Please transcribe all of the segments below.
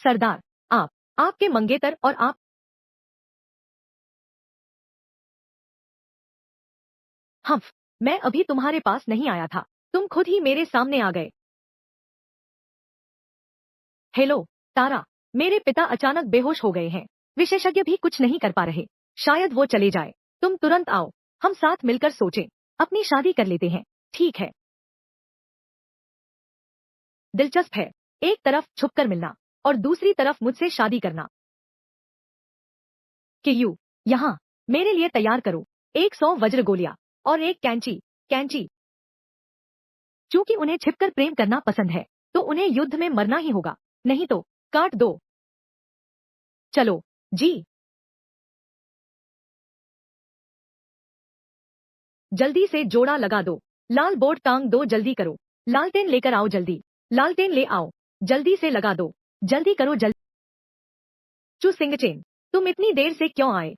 सरदार, आपके मंगेतर और आप। हम्फ, मैं अभी तुम्हारे पास नहीं आया था, तुम खुद ही मेरे सामने आ गए। हेलो तारा, मेरे पिता अचानक बेहोश हो गए हैं, विशेषज्ञ भी कुछ नहीं कर पा रहे, शायद वो चले जाए। तुम तुरंत आओ, हम साथ मिलकर सोचें, अपनी शादी कर लेते हैं, ठीक है? दिलचस्प है, एक तरफ छुपकर मिलना और दूसरी तरफ मुझसे शादी करना। कि यू यहाँ मेरे लिए तैयार करो 100 वज्र गोलियां और एक कैंची। कैंची, चूंकि उन्हें छिपकर प्रेम करना पसंद है, तो उन्हें युद्ध में मरना ही होगा, नहीं तो काट दो। चलो जी, जल्दी से जोड़ा लगा दो, लाल बोर्ड टांग दो, जल्दी करो, लालटेन लेकर आओ जल्दी, लालटेन ले आओ, जल्दी से लगा दो, जल्दी करो जल्दी। चू सिंगचेन, तुम इतनी देर से क्यों आए?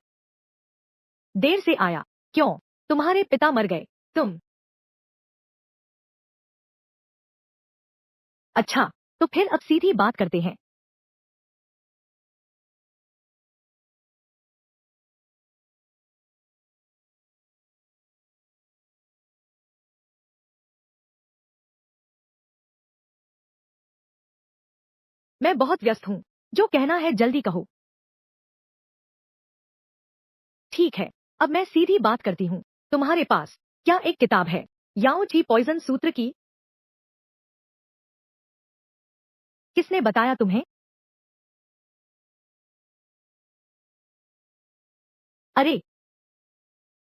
देर से आया? क्यों? तुम्हारे पिता मर गए। तुम? अच्छा, तो फिर अब सीधी बात करते हैं। मैं बहुत व्यस्त हूँ, जो कहना है जल्दी कहो। ठीक है, अब मैं सीधी बात करती हूँ, तुम्हारे पास क्या एक किताब है याओ ची पॉइजन सूत्र की? किसने बताया तुम्हें? अरे,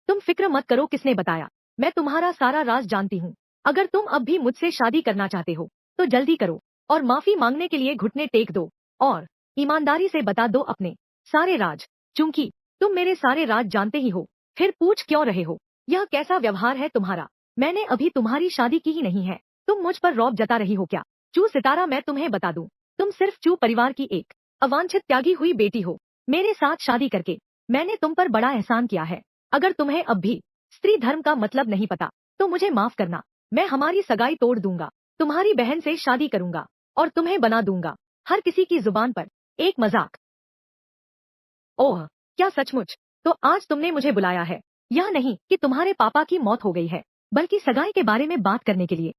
तुम फिक्र मत करो, किसने बताया, मैं तुम्हारा सारा राज जानती हूँ। अगर तुम अब भी मुझसे शादी करना चाहते हो, तो जल्दी करो और माफी मांगने के लिए घुटने टेक दो और ईमानदारी से बता दो अपने सारे राज, चूंकि तुम मेरे सारे राज जानते ही हो, फिर पूछ क्यों रहे हो? यह कैसा व्यवहार है तुम्हारा? मैंने अभी तुम्हारी शादी की ही नहीं है, तुम मुझ पर रौब जता रही हो क्या? चू सितारा, मैं तुम्हें बता दूं, तुम सिर्फ चू परिवार की एक अवांछित त्यागी हुई बेटी हो। मेरे साथ शादी करके मैंने तुम पर बड़ा एहसान किया है। अगर तुम्हें अब भी स्त्री धर्म का मतलब नहीं पता, तो मुझे माफ करना, मैं हमारी सगाई तोड़ दूंगा, तुम्हारी बहन से शादी करूंगा और तुम्हें बना दूंगा हर किसी की जुबान पर एक मजाक। ओह, क्या सचमुच? तो आज तुमने मुझे बुलाया है, यह नहीं कि तुम्हारे पापा की मौत हो गई है, बल्कि सगाई के बारे में बात करने के लिए।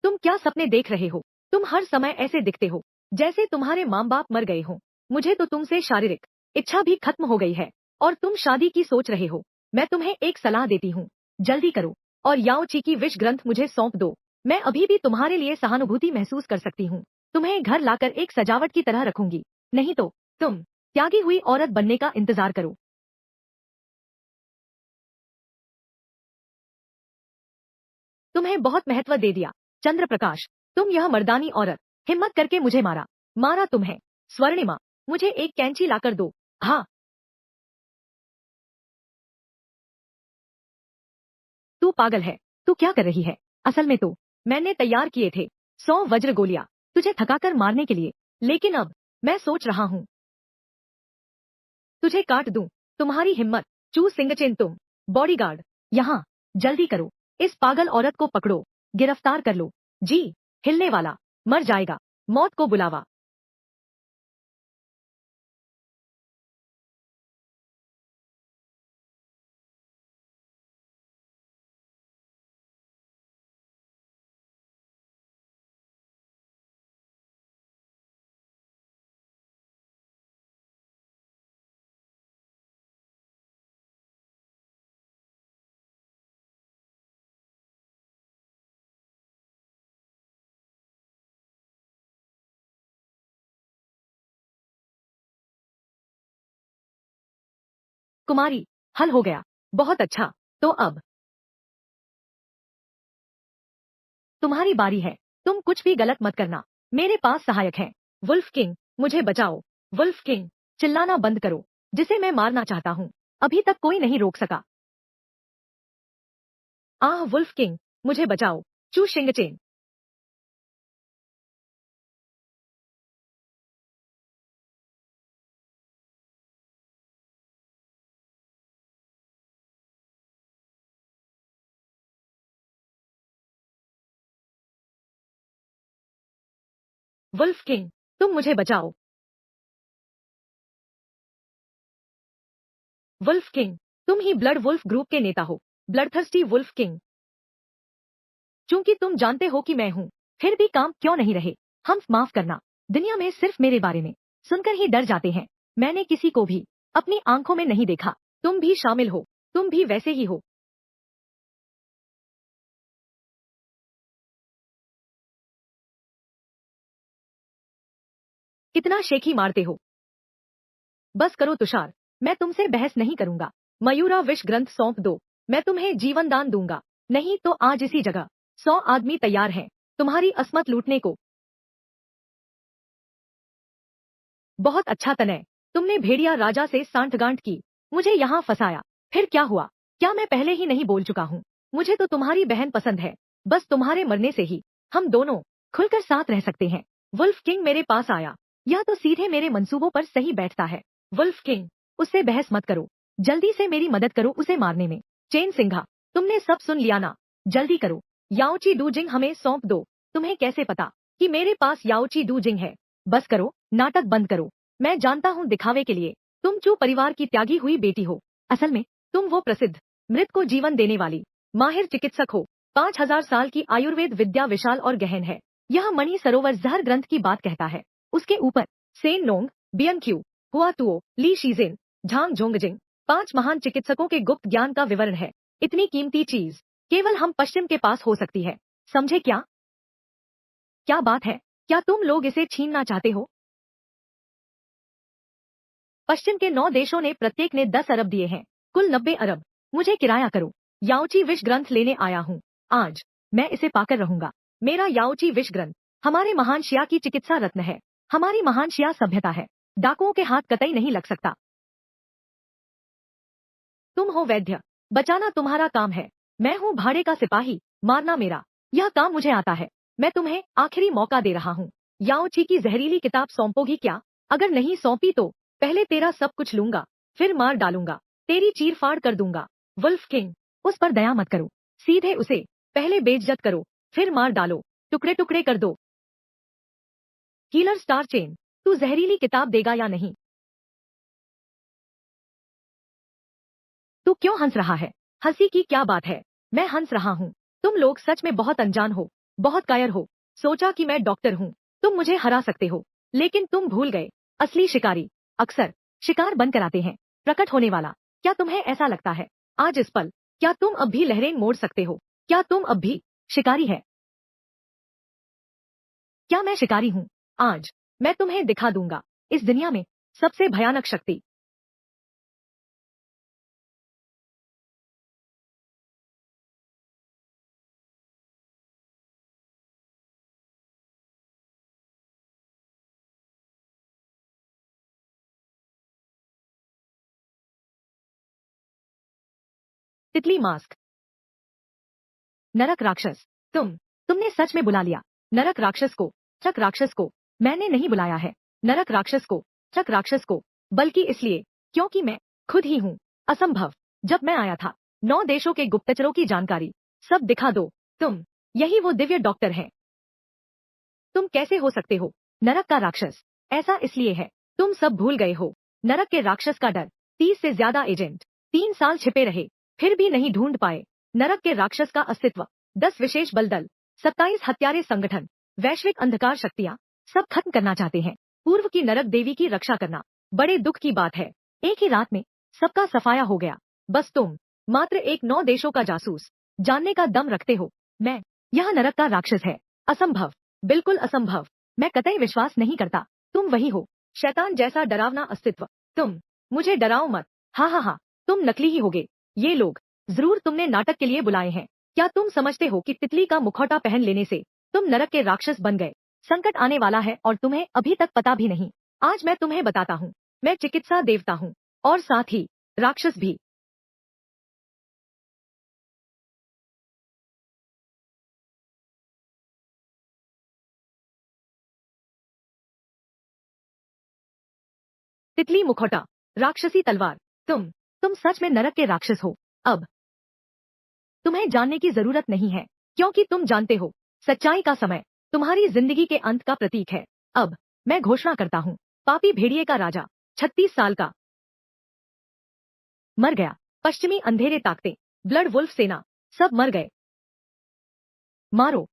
तुम क्या सपने देख रहे हो? तुम हर समय ऐसे दिखते हो जैसे तुम्हारे माँ बाप मर गए हो। मुझे तो तुमसे शारीरिक इच्छा भी खत्म हो गई है और तुम शादी की सोच रहे हो। मैं तुम्हें एक सलाह देती हूँ, जल्दी करो और याओ ची की विष ग्रंथ मुझे सौंप दो। मैं अभी भी तुम्हारे लिए सहानुभूति महसूस कर सकती हूँ। तुम्हें घर लाकर एक सजावट की तरह रखूंगी, नहीं तो तुम त्यागी हुई औरत बनने का इंतजार करो। तुम्हें बहुत महत्व दे दिया चंद्र प्रकाश, तुम यह मर्दानी औरत, हिम्मत करके मुझे मारा। मारा तुम्हें। स्वर्णिमा, मुझे एक कैंची लाकर दो। हाँ, तू पागल है, तू क्या कर रही है? असल में तो मैंने तैयार किए थे 100 वज्र गोलियां तुझे थकाकर मारने के लिए, लेकिन अब मैं सोच रहा हूँ तुझे काट दूं। तुम्हारी हिम्मत, चू सिंगचेन, तुम बॉडीगार्ड, यहाँ जल्दी करो, इस पागल औरत को पकड़ो, गिरफ्तार कर लो। जी, हिलने वाला मर जाएगा, मौत को बुलावा। कुमारी, हल हो गया, बहुत अच्छा। तो अब तुम्हारी बारी है, तुम कुछ भी गलत मत करना, मेरे पास सहायक हैं। वुल्फ किंग, मुझे बचाओ। वुल्फ किंग, चिल्लाना बंद करो, जिसे मैं मारना चाहता हूँ, अभी तक कोई नहीं रोक सका। आह वुल्फ किंग, मुझे बचाओ। चू शिंगचेन। वुल्फ किंग, तुम मुझे बचाओ। वुल्फ किंग, तुम ही ब्लड वुल्फ ग्रुप के नेता हो, ब्लडथर्स्टी वुल्फ किंग। चूंकि तुम जानते हो कि मैं हूँ, फिर भी काम क्यों नहीं रहे? हम माफ करना, दुनिया में सिर्फ मेरे बारे में सुनकर ही डर जाते हैं। मैंने किसी को भी अपनी आंखों में नहीं देखा। तुम भी शामिल हो, तुम भी वैसे ही हो। कितना शेखी मारते हो। बस करो तुषार, मैं तुमसे बहस नहीं करूंगा। मयूरा विष ग्रंथ सौंप दो, मैं तुम्हें जीवन दान दूंगा। नहीं तो आज इसी जगह 100 आदमी तैयार हैं तुम्हारी अस्मत लूटने को। बहुत अच्छा तनय, तुमने भेड़िया राजा से सांठगांठ की, मुझे यहाँ फंसाया। फिर क्या हुआ? क्या मैं पहले ही नहीं बोल चुका हूँ? मुझे तो तुम्हारी बहन पसंद है। बस तुम्हारे मरने से ही हम दोनों खुलकर साथ रह सकते हैं। वुल्फ किंग मेरे पास आया, यह तो सीधे मेरे मंसूबों पर सही बैठता है। वुल्फ किंग, उससे बहस मत करो, जल्दी से मेरी मदद करो उसे मारने में। चेन सिंघा, तुमने सब सुन लिया ना? जल्दी करो, याओची डूजिंग हमें सौंप दो। तुम्हें कैसे पता कि मेरे पास याओची डूजिंग है? बस करो, नाटक बंद करो। मैं जानता हूँ दिखावे के लिए तुम चू परिवार की त्यागी हुई बेटी हो। असल में तुम वो प्रसिद्ध मृत को जीवन देने वाली माहिर चिकित्सक हो। 5000 साल की आयुर्वेद विद्या विशाल और गहन है। यह मणि सरोवर जहर ग्रंथ की बात कहता है। उसके ऊपर सेन नोंग, बियनक्यू, हुआतुओ, ली शीजेन, झांग जोंगजिंग 5 महान चिकित्सकों के गुप्त ज्ञान का विवरण है। इतनी कीमती चीज केवल हम पश्चिम के पास हो सकती है, समझे क्या? क्या बात है, क्या तुम लोग इसे छीनना चाहते हो? पश्चिम के 9 देशों ने प्रत्येक ने 10 अरब दिए हैं, कुल 90 अरब। मुझे किराया करो। याओची विष ग्रंथ लेने आया हूँ, आज मैं इसे पाकर रहूंगा। मेरा याओची विष ग्रंथ हमारे महान शिया की चिकित्सा रत्न है, हमारी महान शिया सभ्यता है। डाकुओं के हाथ कतई नहीं लग सकता। तुम हो वैद्य, बचाना तुम्हारा काम है। मैं हूँ भाड़े का सिपाही, मारना मेरा। यह काम मुझे आता है। मैं तुम्हें आखिरी मौका दे रहा हूँ। याओची की जहरीली किताब सौंपोगी क्या? अगर नहीं सौंपी तो पहले तेरा सब कुछ लूंगा, फिर मार डालूंगा, तेरी चीर फाड़ कर दूंगा। वुल्फ किंग, उस पर दया मत करो, सीधे उसे पहले बेइज्जत करो, फिर मार डालो, टुकड़े टुकड़े कर दो। हीलर स्टार चेन, तू जहरीली किताब देगा या नहीं? तू क्यों हंस रहा है? हंसी की क्या बात है? मैं हंस रहा हूँ। तुम लोग सच में बहुत अनजान हो, बहुत कायर हो। सोचा कि मैं डॉक्टर हूँ, तुम मुझे हरा सकते हो, लेकिन तुम भूल गए। असली शिकारी अक्सर शिकार बनकर आते हैं। प्रकट होने वाला, क्या तुम्हें ऐसा लगता है आज इस पल? क्या तुम अब भी लहरें मोड़ सकते हो? क्या तुम अब भी शिकारी है? क्या मैं शिकारी हूँ? आज मैं तुम्हें दिखा दूंगा इस दुनिया में सबसे भयानक शक्ति। तितली मास्क, नरक राक्षस, तुमने सच में बुला लिया नरक राक्षस को। चक राक्षस को मैंने नहीं बुलाया है, नरक राक्षस को, चक राक्षस को, बल्कि इसलिए क्योंकि मैं खुद ही हूँ। असंभव, जब मैं आया था 9 देशों के गुप्तचरों की जानकारी सब दिखा दो। यही वो दिव्य डॉक्टर है। तुम कैसे हो सकते हो नरक का राक्षस? ऐसा इसलिए है, तुम सब भूल गए हो। नरक के राक्षस का डर, 30 से ज्यादा एजेंट 3 साल छिपे रहे, फिर भी नहीं ढूंढ पाए नरक के राक्षस का अस्तित्व। 10 विशेष बल दल, 27 हत्यारे संगठन, वैश्विक अंधकार शक्तियाँ, सब खत्म करना चाहते हैं। पूर्व की नरक देवी की रक्षा करना बड़े दुख की बात है। एक ही रात में सबका सफाया हो गया। बस तुम मात्र एक 9 देशों का जासूस जानने का दम रखते हो। यह नरक का राक्षस है। असंभव, बिल्कुल असंभव। मैं कतई विश्वास नहीं करता। तुम वही हो, शैतान जैसा डरावना अस्तित्व। मुझे डराओ मत। हाँ हाँ हाँ, तुम नकली ही होगे। ये लोग जरूर तुमने नाटक के लिए बुलाए हैं। क्या तुम समझते हो कि तितली का मुखौटा पहन लेने से तुम नरक के राक्षस बन गए? संकट आने वाला है और तुम्हें अभी तक पता भी नहीं। आज मैं तुम्हें बताता हूँ, मैं चिकित्सा देवता हूँ और साथ ही राक्षस भी। तितली मुखौटा, राक्षसी तलवार, तुम सच में नरक के राक्षस हो। अब तुम्हें जानने की जरूरत नहीं है, क्योंकि तुम जानते हो सच्चाई का समय तुम्हारी जिंदगी के अंत का प्रतीक है। अब मैं घोषणा करता हूँ, पापी भेड़िए का राजा 36 साल का मर गया। पश्चिमी अंधेरे ताकते, ब्लड वुल्फ सेना, सब मर गए। मारो।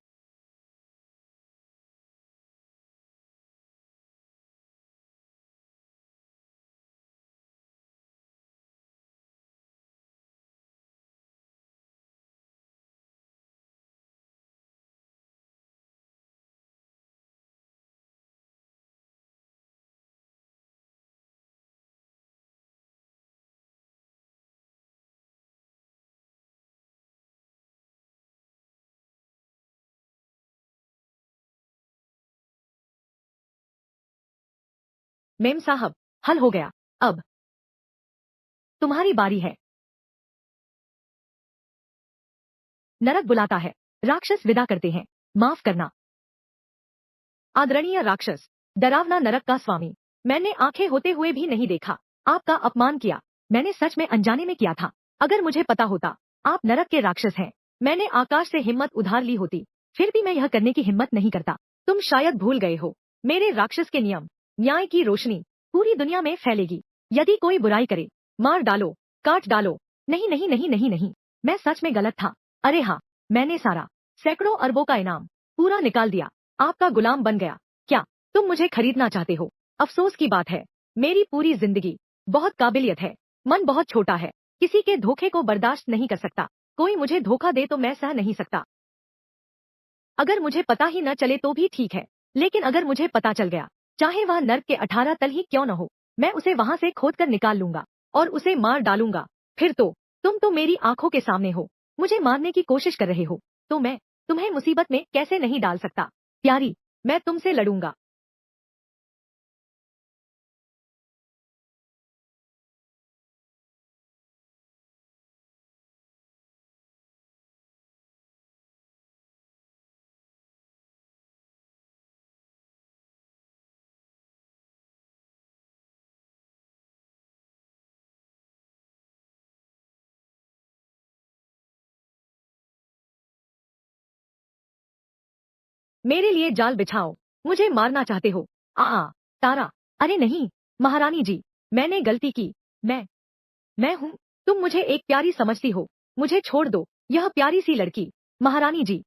मेम साहब, हल हो गया। अब तुम्हारी बारी है। नरक बुलाता है। राक्षस विदा करते हैं। माफ करना आदरणीय राक्षस, डरावना नरक का स्वामी। मैंने आंखें होते हुए भी नहीं देखा, आपका अपमान किया। मैंने सच में अनजाने में किया था। अगर मुझे पता होता आप नरक के राक्षस हैं, मैंने आकाश से हिम्मत उधार ली होती। फिर भी मैं यह करने की हिम्मत नहीं करता। तुम शायद भूल गए हो, मेरे राक्षस के नियम। न्याय की रोशनी पूरी दुनिया में फैलेगी। यदि कोई बुराई करे, मार डालो, काट डालो। नहीं नहीं नहीं नहीं नहीं, मैं सच में गलत था। अरे हाँ, मैंने सारा सैकड़ों अरबों का इनाम पूरा निकाल दिया। आपका गुलाम बन गया। क्या तुम मुझे खरीदना चाहते हो? अफसोस की बात है, मेरी पूरी जिंदगी बहुत काबिलियत है। मन बहुत छोटा है, किसी के धोखे को बर्दाश्त नहीं कर सकता। कोई मुझे धोखा दे तो मैं सह नहीं सकता। अगर मुझे पता ही न चले तो भी ठीक है, लेकिन अगर मुझे पता चल गया, चाहे वह नर्क के 18 तल ही क्यों न हो, मैं उसे वहां से खोद कर निकाल लूंगा और उसे मार डालूंगा। फिर तो तुम तो मेरी आंखों के सामने हो, मुझे मारने की कोशिश कर रहे हो, तो मैं तुम्हें मुसीबत में कैसे नहीं डाल सकता। प्यारी, मैं तुमसे लड़ूंगा। मेरे लिए जाल बिछाओ, मुझे मारना चाहते हो? तारा, अरे नहीं, महारानी जी, मैंने गलती की। मैं हूँ। तुम मुझे एक प्यारी समझती हो, मुझे छोड़ दो, यह प्यारी सी लड़की। महारानी जी,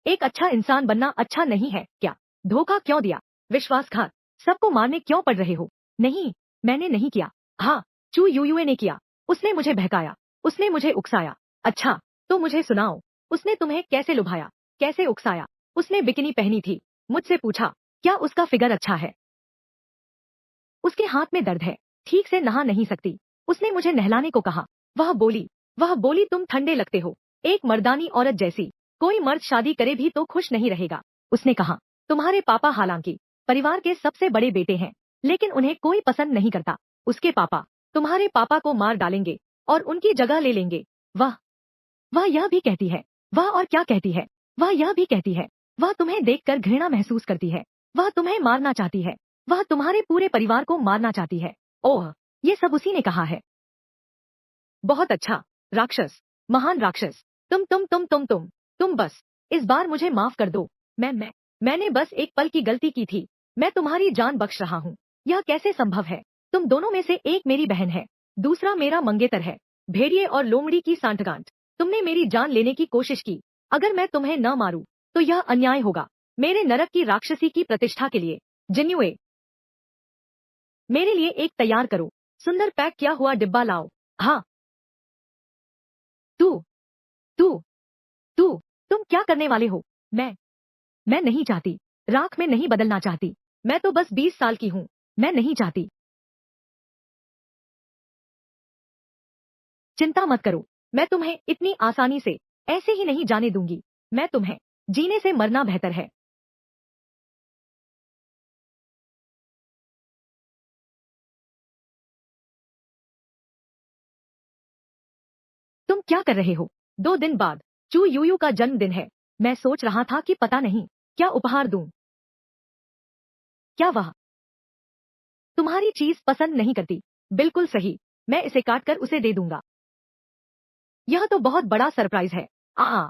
एक अच्छा इंसान बनना अच्छा नहीं है क्या? धोखा क्यों दिया? विश्वासघात, सबको मारने क्यों पड़ रहे हो? नहीं, मैंने नहीं किया। हाँ, चू यूयुए ने किया। उसने मुझे बहकाया, उसने मुझे उकसाया। अच्छा, तो मुझे सुनाओ, उसने तुम्हें कैसे लुभाया, कैसे उकसाया? उसने बिकिनी पहनी थी, मुझसे पूछा, क्या उसका फिगर अच्छा है? उसके हाथ में दर्द है, ठीक से नहा नहीं सकती। उसने मुझे नहलाने को कहा। वह बोली तुम ठंडे लगते हो, एक मर्दानी औरत जैसी। कोई मर्द शादी करे भी तो खुश नहीं रहेगा। उसने कहा, तुम्हारे पापा हालांकि परिवार के सबसे बड़े बेटे हैं, लेकिन उन्हें कोई पसंद नहीं करता। उसके पापा तुम्हारे पापा को मार डालेंगे और उनकी जगह ले लेंगे। वह वह यह भी कहती है, वह और क्या कहती है? वह यह भी कहती है, वह तुम्हें देखकर घृणा महसूस करती है। वह तुम्हें मारना चाहती है। वह तुम्हारे पूरे परिवार को मारना चाहती है। ओह, ये सब उसी ने कहा है। बहुत अच्छा, राक्षस, महान राक्षस। तुम बस इस बार मुझे माफ कर दो। मैंने बस एक पल की गलती की थी। मैं तुम्हारी जान बख्श रहा हूँ। यह कैसे संभव है? तुम दोनों में से एक मेरी बहन है, दूसरा मेरा मंगेतर है। भेड़िए और लोमड़ी की सांठगांठ। तुमने मेरी जान लेने की कोशिश की। अगर मैं तुम्हें न मारूं, तो यह अन्याय होगा। मेरे नरक की राक्षसी की प्रतिष्ठा के लिए। जिन्युए, मेरे लिए एक तैयार करो। सुंदर पैक किया हुआ डिब्बा लाओ। हाँ, तू तू तू तुम क्या करने वाले हो? मैं मैं नहीं चाहती, राख में नहीं बदलना चाहती। मैं तो बस 20 साल की हूँ। मैं नहीं चाहती। चिंता मत करो, मैं तुम्हें इतनी आसानी से ऐसे ही नहीं जाने दूंगी। मैं तुम्हें जीने से मरना बेहतर है। तुम क्या कर रहे हो? 2 दिन बाद चू यूयू का जन्मदिन है। मैं सोच रहा था कि पता नहीं क्या उपहार दूं। क्या वह तुम्हारी चीज पसंद नहीं करती? बिल्कुल सही, मैं इसे काट कर उसे दे दूंगा। यह तो बहुत बड़ा सरप्राइज है। आ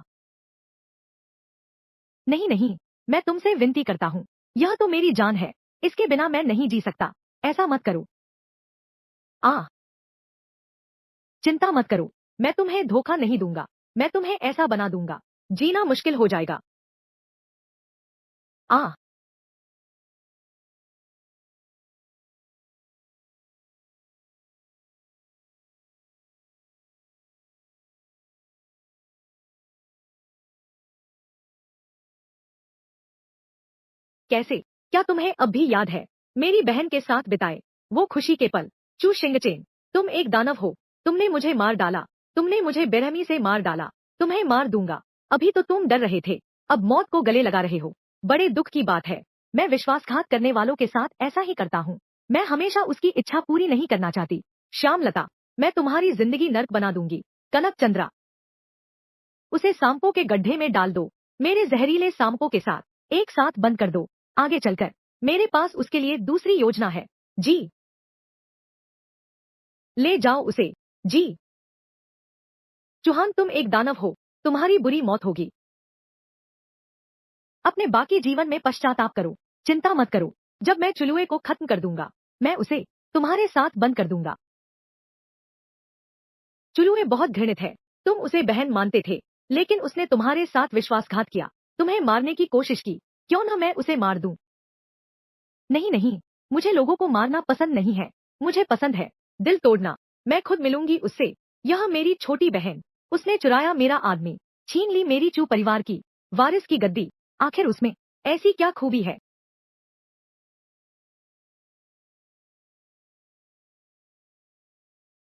नहीं नहीं, मैं तुमसे विनती करता हूँ, यह तो मेरी जान है, इसके बिना मैं नहीं जी सकता, ऐसा मत करो। आ चिंता मत करो, मैं तुम्हें धोखा नहीं दूंगा, मैं तुम्हें ऐसा बना दूंगा, जीना मुश्किल हो जाएगा। आ कैसे? क्या तुम्हें अब भी याद है, मेरी बहन के साथ बिताए वो खुशी के पल? चू शिंगचेन, तुम एक दानव हो, तुमने मुझे मार डाला, तुमने मुझे बेरहमी से मार डाला, तुम्हें मार दूंगा। अभी तो तुम डर रहे थे, अब मौत को गले लगा रहे हो। बड़े दुख की बात है, मैं विश्वासघात करने वालों के साथ ऐसा ही करता हूँ। मैं हमेशा उसकी इच्छा पूरी नहीं करना चाहती। श्यामलता, मैं तुम्हारी जिंदगी नर्क बना दूंगी। कनक चंद्रा, उसे सांपों के गड्ढे में डाल दो, मेरे जहरीले सांपों के साथ एक साथ बंद कर दो। आगे चलकर मेरे पास उसके लिए दूसरी योजना है। जी, ले जाओ उसे। जी, चूहान, तुम एक दानव हो, तुम्हारी बुरी मौत होगी। अपने बाकी जीवन में पश्चाताप करो, चिंता मत करो। जब मैं चुलुए को खत्म कर दूंगा, मैं उसे तुम्हारे साथ बंद कर दूंगा। चुलुए बहुत घृणित है, तुम उसे बहन मानते थे, लेकिन उसने तुम्हारे साथ विश्वासघात किया, तुम्हें मारने की कोशिश की। क्यों ना मैं उसे मार दूं? नहीं नहीं, मुझे लोगों को मारना पसंद नहीं है, मुझे पसंद है दिल तोड़ना। मैं खुद मिलूंगी उससे। यह मेरी छोटी बहन, उसने चुराया मेरा आदमी, छीन ली मेरी चू परिवार की वारिस की गद्दी। आखिर उसमें ऐसी क्या खूबी है?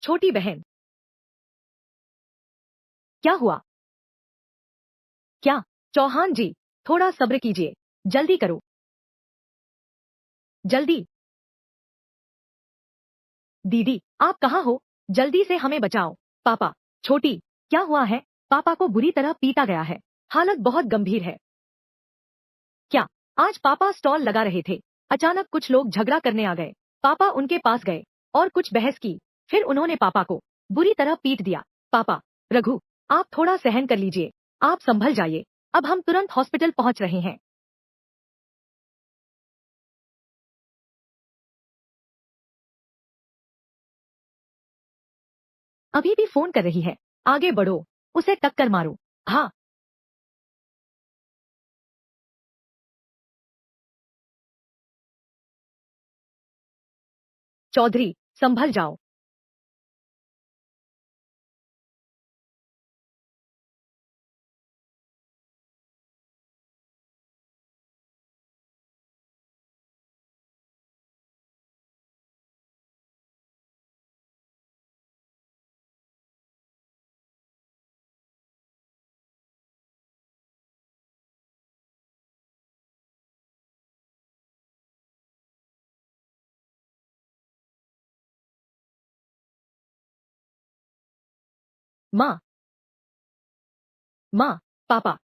छोटी बहन, क्या हुआ? क्या? चौहान जी, थोड़ा सब्र कीजिए, जल्दी करो, जल्दी। दीदी, आप कहाँ हो? जल्दी से हमें बचाओ। पापा, छोटी, क्या हुआ है? पापा को बुरी तरह पीटा गया है, हालत बहुत गंभीर है। क्या? आज पापा स्टॉल लगा रहे थे, अचानक कुछ लोग झगड़ा करने आ गए। पापा उनके पास गए और कुछ बहस की, फिर उन्होंने पापा को बुरी तरह पीट दिया। पापा, रघु, आप थोड़ा सहन कर लीजिए, आप संभल जाइए, अब हम तुरंत हॉस्पिटल पहुंच रहे हैं। अभी भी फोन कर रही है, आगे बढ़ो, उसे टक्कर मारो। हाँ, चौधरी, संभल जाओ। माँ, माँ, पापा,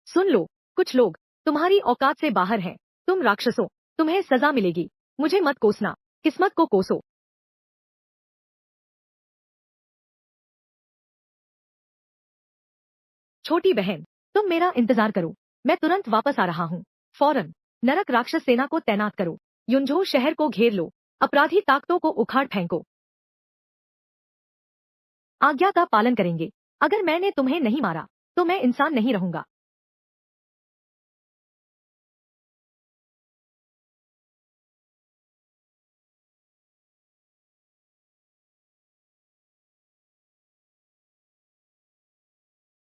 सुन लो, कुछ लोग तुम्हारी औकात से बाहर हैं, तुम राक्षसों, तुम्हें सजा मिलेगी। मुझे मत कोसना, किस्मत को कोसो। छोटी बहन, तुम मेरा इंतजार करो, मैं तुरंत वापस आ रहा हूँ। फौरन नरक राक्षस सेना को तैनात करो, युंझो शहर को घेर लो, अपराधी ताकतों को उखाड़ फेंको। आज्ञा का पालन करेंगे। अगर मैंने तुम्हें नहीं मारा, तो मैं इंसान नहीं रहूंगा।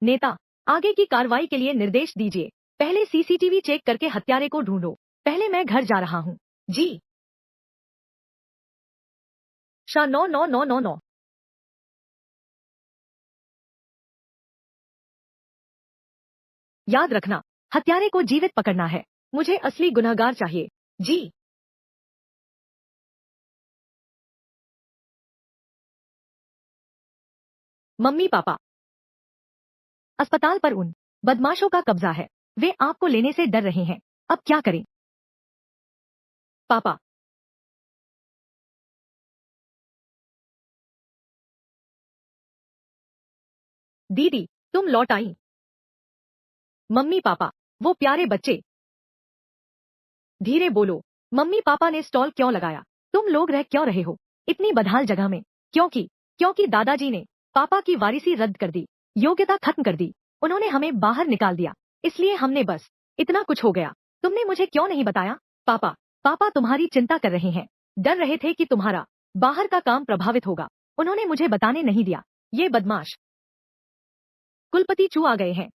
नेता, आगे की कार्रवाई के लिए निर्देश दीजिए। पहले सीसीटीवी चेक करके हत्यारे को ढूंढो। पहले मैं घर जा रहा हूँ। जी। शाह 99999। याद रखना, हत्यारे को जीवित पकड़ना है। मुझे असली गुनहगार चाहिए। जी। मम्मी पापा, अस्पताल पर उन बदमाशों का कब्जा है। वे आपको लेने से डर रहे हैं। अब क्या करें? पापा। दीदी, तुम लौट आई। मम्मी पापा, वो प्यारे बच्चे। धीरे बोलो। मम्मी पापा ने स्टॉल क्यों लगाया? तुम लोग रह क्यों रहे हो इतनी बदहाल जगह में? क्योंकि क्योंकि दादाजी ने पापा की वारिसी रद्द कर दी, योग्यता खत्म कर दी। उन्होंने हमें बाहर निकाल दिया, इसलिए हमने बस इतना कुछ हो गया। तुमने मुझे क्यों नहीं बताया? पापा, पापा तुम्हारी चिंता कर रहे हैं, डर रहे थे कि तुम्हारा बाहर का काम प्रभावित होगा। उन्होंने मुझे बताने नहीं दिया। ये बदमाश कुलपति चू आ गए हैं।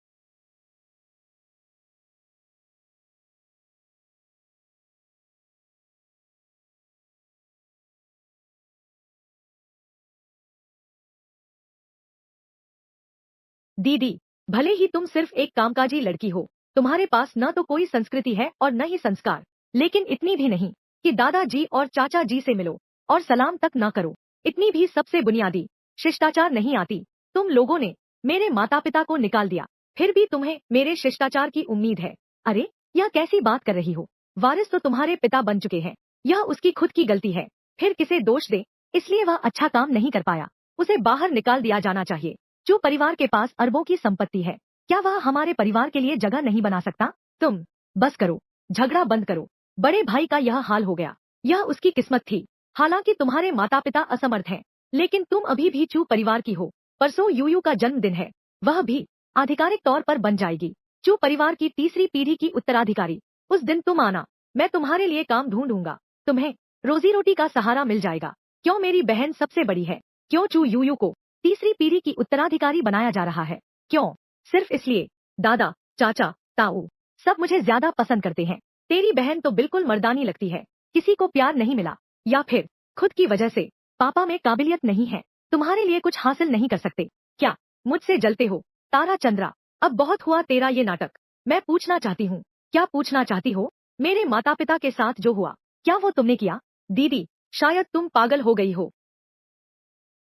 दीदी, भले ही तुम सिर्फ एक कामकाजी लड़की हो, तुम्हारे पास न तो कोई संस्कृति है और न ही संस्कार, लेकिन इतनी भी नहीं कि दादाजी और चाचा जी से मिलो और सलाम तक न करो। इतनी भी सबसे बुनियादी शिष्टाचार नहीं आती। तुम लोगों ने मेरे माता पिता को निकाल दिया, फिर भी तुम्हें मेरे शिष्टाचार की उम्मीद है। अरे, यह कैसी बात कर रही हो? वारिस तो तुम्हारे पिता बन चुके हैं, यह उसकी खुद की गलती है। फिर किसे दोष दे? इसलिए वह अच्छा काम नहीं कर पाया, उसे बाहर निकाल दिया जाना चाहिए। जो परिवार के पास अरबों की संपत्ति है, क्या वह हमारे परिवार के लिए जगह नहीं बना सकता? तुम बस करो, झगड़ा बंद करो। बड़े भाई का यह हाल हो गया, यह उसकी किस्मत थी। हालांकि तुम्हारे माता पिता असमर्थ हैं, लेकिन तुम अभी भी चू परिवार की हो। परसों यूयू का जन्मदिन है, वह भी आधिकारिक तौर पर बन जाएगी चू परिवार की तीसरी पीढ़ी की उत्तराधिकारी। उस दिन तुम आना, मैं तुम्हारे लिए काम ढूंढूंगा, तुम्हें रोजी रोटी का सहारा मिल जाएगा। क्यों मेरी बहन सबसे बड़ी है? क्यों चू यूयू को तीसरी पीढ़ी की उत्तराधिकारी बनाया जा रहा है? क्यों? सिर्फ इसलिए दादा, चाचा, ताऊ सब मुझे ज्यादा पसंद करते हैं। तेरी बहन तो बिल्कुल मर्दानी लगती है, किसी को प्यार नहीं मिला, या फिर खुद की वजह से पापा में काबिलियत नहीं है, तुम्हारे लिए कुछ हासिल नहीं कर सकते क्या? मुझसे जलते हो? तारा चंद्रा, अब बहुत हुआ तेरा ये नाटक। मैं पूछना चाहती हूँ, क्या पूछना चाहती हो? मेरे माता पिता के साथ जो हुआ, क्या वो तुमने किया? दीदी, शायद तुम पागल हो गई हो।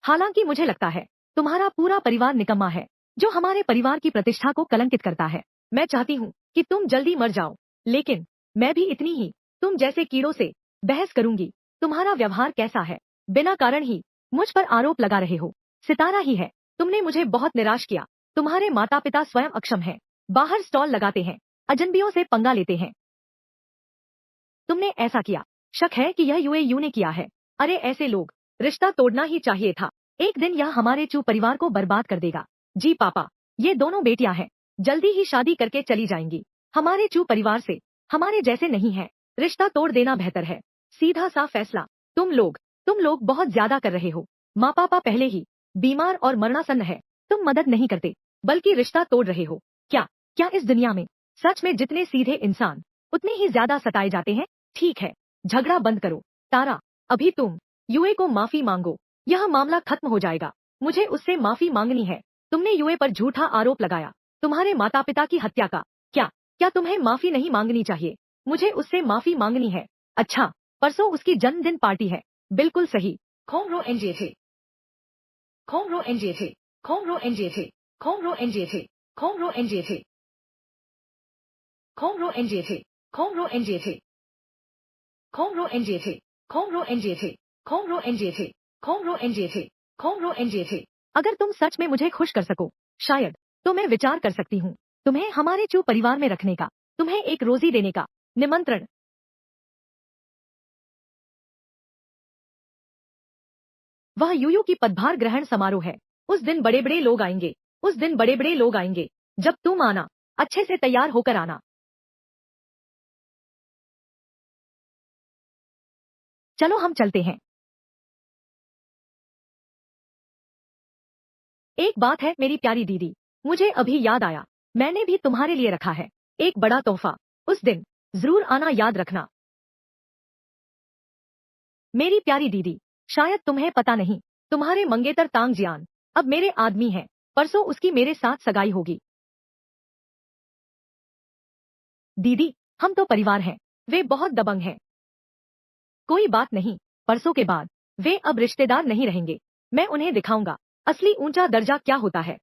हालांकि मुझे लगता है तुम्हारा पूरा परिवार निकम्मा है, जो हमारे परिवार की प्रतिष्ठा को कलंकित करता है। मैं चाहती हूँ कि तुम जल्दी मर जाओ, लेकिन मैं भी इतनी ही तुम जैसे कीड़ों से बहस करूंगी। तुम्हारा व्यवहार कैसा है? बिना कारण ही मुझ पर आरोप लगा रहे हो। सितारा ही है, तुमने मुझे बहुत निराश किया। तुम्हारे माता पिता स्वयं अक्षम हैं, बाहर स्टॉल लगाते हैं, अजनबियों से पंगा लेते हैं। तुमने ऐसा किया, शक है कि यह यूएयू ने किया है। अरे ऐसे लोग, रिश्ता तोड़ना ही चाहिए था। एक दिन यह हमारे चू परिवार को बर्बाद कर देगा। जी पापा, ये दोनों बेटियां हैं, जल्दी ही शादी करके चली जाएंगी। हमारे चू परिवार से हमारे जैसे नहीं है, रिश्ता तोड़ देना बेहतर है। सीधा सा फैसला। तुम लोग बहुत ज्यादा कर रहे हो। माँ पापा पहले ही बीमार और मरणासन्न है, तुम मदद नहीं करते, बल्कि रिश्ता तोड़ रहे हो। क्या क्या इस दुनिया में सच में जितने सीधे इंसान उतने ही ज्यादा सताए जाते हैं? ठीक है, झगड़ा बंद करो। तारा, अभी तुम यूए को माफी मांगो, यह मामला खत्म हो जाएगा। मुझे उससे माफी मांगनी है। तुमने यूए पर झूठा आरोप लगाया, तुम्हारे माता पिता की हत्या का। क्या क्या तुम्हें माफी नहीं मांगनी चाहिए? मुझे उससे माफी मांगनी है। अच्छा, परसों उसकी जन्मदिन पार्टी है। बिल्कुल सही। खोमरो एनजीए, खोमरो एनजीए, खोमरो एनजीए, खोमरो एनजीए, खोमरो एनजीए, खोमरो एनजीए, खोमरो एनजीए, खोमरो एनजीए, खोमरो एनजीए, खोमरो एनजीए, खोमरो एनजीए, खोमरो एनजीए। अगर तुम सच में मुझे खुश कर सको, शायद तो मैं विचार कर सकती हूँ तुम्हें हमारे चू परिवार में रखने का, तुम्हें एक रोजी देने का निमंत्रण। वह यूयू की पदभार ग्रहण समारोह है। उस दिन बड़े बड़े लोग आएंगे, उस दिन बड़े बड़े लोग आएंगे। जब तुम आना, अच्छे से तैयार होकर आना। चलो हम चलते हैं। एक बात है मेरी प्यारी दीदी, मुझे अभी याद आया, मैंने भी तुम्हारे लिए रखा है एक बड़ा तोहफा। उस दिन जरूर आना, याद रखना। मेरी प्यारी दीदी, शायद तुम्हें पता नहीं, तुम्हारे मंगेतर तांग जियान अब मेरे आदमी हैं। परसों उसकी मेरे साथ सगाई होगी। दीदी, हम तो परिवार हैं, वे बहुत दबंग हैं। कोई बात नहीं, परसों के बाद वे अब रिश्तेदार नहीं रहेंगे। मैं उन्हें दिखाऊंगा असली ऊंचा दर्जा क्या होता है।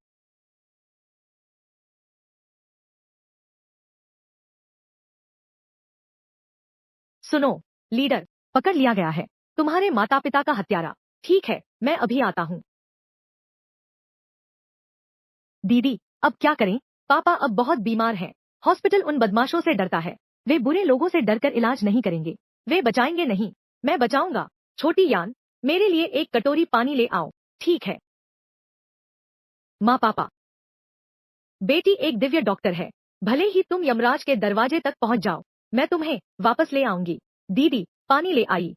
सुनो, लीडर, पकड़ लिया गया है तुम्हारे माता पिता का हत्यारा। ठीक है, मैं अभी आता हूँ। दीदी, अब क्या करें? पापा अब बहुत बीमार हैं। हॉस्पिटल उन बदमाशों से डरता है। वे बुरे लोगों से डरकर इलाज नहीं करेंगे। वे बचाएंगे नहीं। मैं बचाऊंगा। छोटी यान, मेरे लिए एक कटोरी पानी ले आओ। ठीक है। माँ पापा, बेटी एक दिव्य डॉक्टर है। भले ही तुम यमराज के दरवाजे तक पहुंच जाओ, मैं तुम्हें वापस ले आऊंगी। दीदी, पानी ले आई।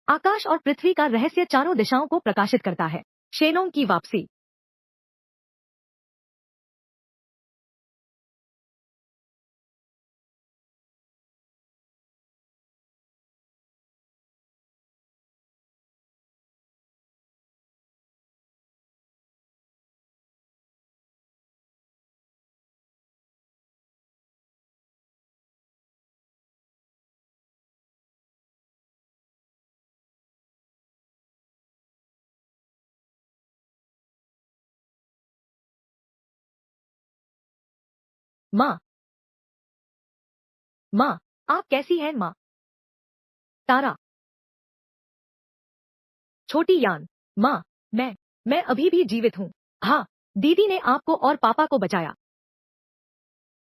आकाश और पृथ्वी का रहस्य चारों दिशाओं को प्रकाशित करता है। शेनोंग की वापसी। माँ, माँ, आप कैसी हैं माँ? तारा। छोटी यान। माँ, मैं अभी भी जीवित हूँ। हाँ, दीदी ने आपको और पापा को बचाया।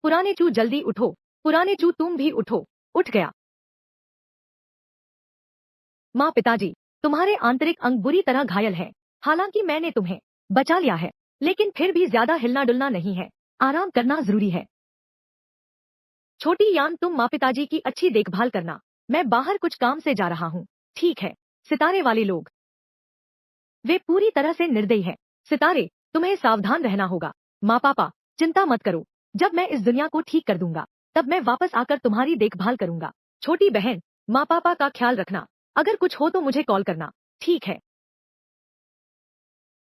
पुराने चू जल्दी उठो। पुराने चू तुम भी उठो। उठ गया। माँ पिताजी, तुम्हारे आंतरिक अंग बुरी तरह घायल है। हालांकि मैंने तुम्हें बचा लिया है, लेकिन फिर भी ज्यादा हिलना डुलना नहीं है। आराम करना जरूरी है। छोटी यान, तुम माँ पिताजी की अच्छी देखभाल करना। मैं बाहर कुछ काम से जा रहा हूँ। ठीक है। सितारे वाले लोग, वे पूरी तरह से निर्दयी है। सितारे, तुम्हें सावधान रहना होगा। माँ पापा, चिंता मत करो। जब मैं इस दुनिया को ठीक कर दूंगा, तब मैं वापस आकर तुम्हारी देखभाल करूंगा। छोटी बहन, माँ पापा का ख्याल रखना। अगर कुछ हो तो मुझे कॉल करना। ठीक है।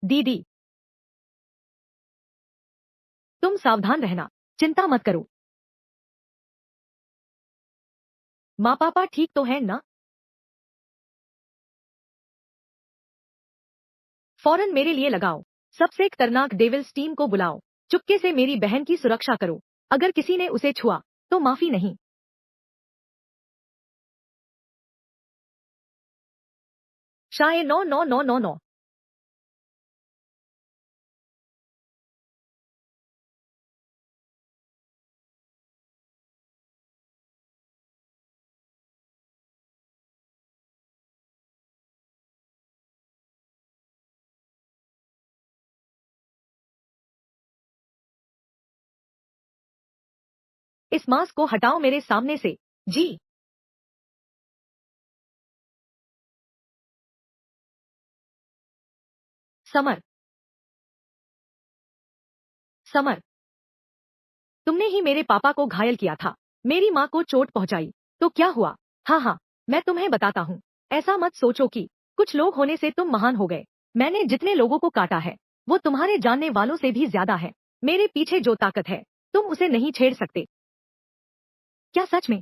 दीदी, तुम सावधान रहना। चिंता मत करो। माँ पापा ठीक तो है ना? फौरन मेरे लिए लगाओ। सबसे खतरनाक डेविल्स टीम को बुलाओ। चुपके से मेरी बहन की सुरक्षा करो। अगर किसी ने उसे छुआ, तो माफी नहीं। शायद 99999। इस मास्क को हटाओ मेरे सामने से। जी। समर, समर, तुमने ही मेरे पापा को घायल किया था। मेरी माँ को चोट पहुंचाई। तो क्या हुआ? हाँ हाँ, मैं तुम्हें बताता हूँ। ऐसा मत सोचो कि कुछ लोग होने से तुम महान हो गए। मैंने जितने लोगों को काटा है, वो तुम्हारे जानने वालों से भी ज्यादा है। मेरे पीछे जो ताकत है, तुम उसे नहीं छेड़ सकते। क्या सच में?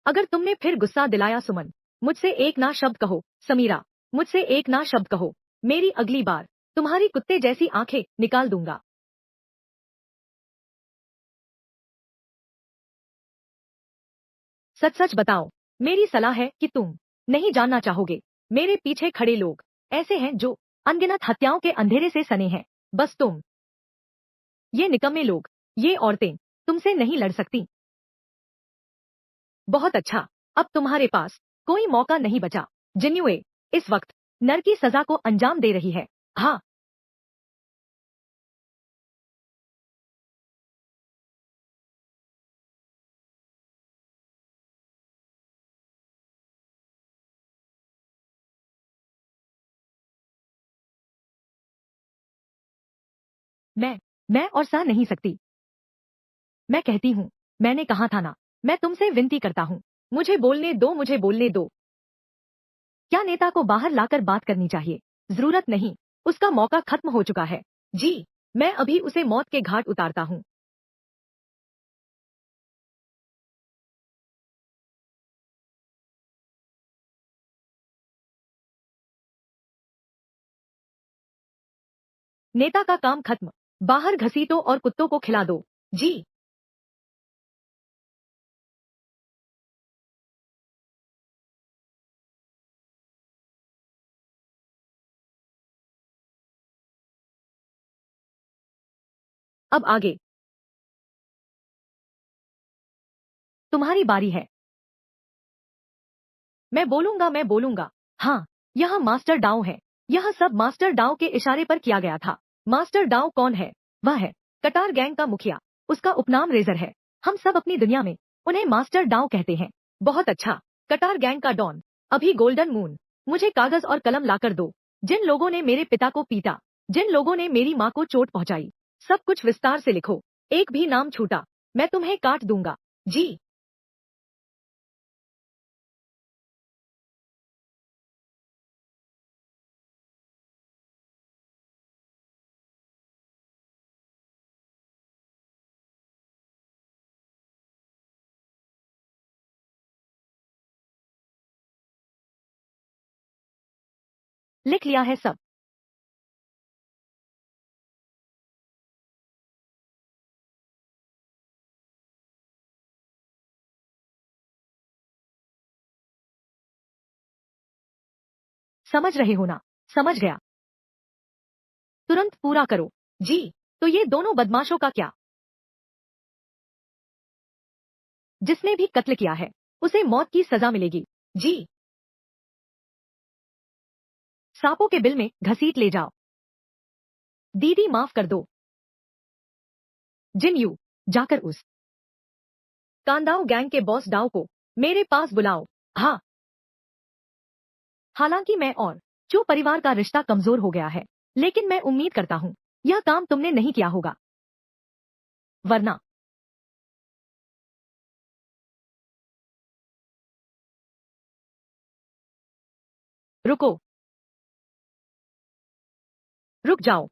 अगर तुमने फिर गुस्सा दिलाया सुमन, मुझसे एक ना शब्द कहो। समीरा, मुझसे एक ना शब्द कहो। मेरी अगली बार तुम्हारी कुत्ते जैसी आंखें निकाल दूंगा। सच सच बताओ। मेरी सलाह है कि तुम नहीं जानना चाहोगे। मेरे पीछे खड़े लोग ऐसे हैं जो अनगिनत हत्याओं के अंधेरे से सने हैं। बस तुम, ये निकम्मे लोग, ये औरतें तुमसे नहीं लड़ सकती। बहुत अच्छा। अब तुम्हारे पास कोई मौका नहीं बचा। जिन्युए इस वक्त नर की सजा को अंजाम दे रही है। हाँ। मैं और सह नहीं सकती। मैं कहती हूँ, मैंने कहा था ना, मैं तुमसे विनती करता हूँ, मुझे बोलने दो, मुझे बोलने दो। क्या नेता को बाहर लाकर बात करनी चाहिए? जरूरत नहीं, उसका मौका खत्म हो चुका है। जी, मैं अभी उसे मौत के घाट उतारता हूँ। नेता का काम खत्म, बाहर घसीटो और कुत्तों को खिला दो। जी। अब आगे तुम्हारी बारी है। मैं बोलूंगा। हाँ, यह मास्टर डाउ है। यह सब मास्टर डाउ के इशारे पर किया गया था। मास्टर डाउ कौन है? वह है कटार गैंग का मुखिया। उसका उपनाम रेजर है। हम सब अपनी दुनिया में उन्हें मास्टर डाउ कहते हैं। बहुत अच्छा, कटार गैंग का डॉन। अभी गोल्डन मून, मुझे कागज और कलम लाकर दो। जिन लोगों ने मेरे पिता को पीटा, जिन लोगों ने मेरी माँ को चोट पहुंचाई, सब कुछ विस्तार से लिखो। एक भी नाम छूटा, मैं तुम्हें काट दूंगा। जी। लिख लिया है सब। समझ रहे हो ना? समझ गया। तुरंत पूरा करो। जी। तो ये दोनों बदमाशों का क्या? जिसने भी कत्ल किया है, उसे मौत की सजा मिलेगी। जी। सांपों के बिल में घसीट ले जाओ। दीदी माफ कर दो। जिन यू, जाकर उस कांदाओ गैंग के बॉस डाओ को मेरे पास बुलाओ। हाँ। हालांकि मैं और जो परिवार का रिश्ता कमजोर हो गया है, लेकिन मैं उम्मीद करता हूँ यह काम तुमने नहीं किया होगा, वरना। रुको, रुक जाओ।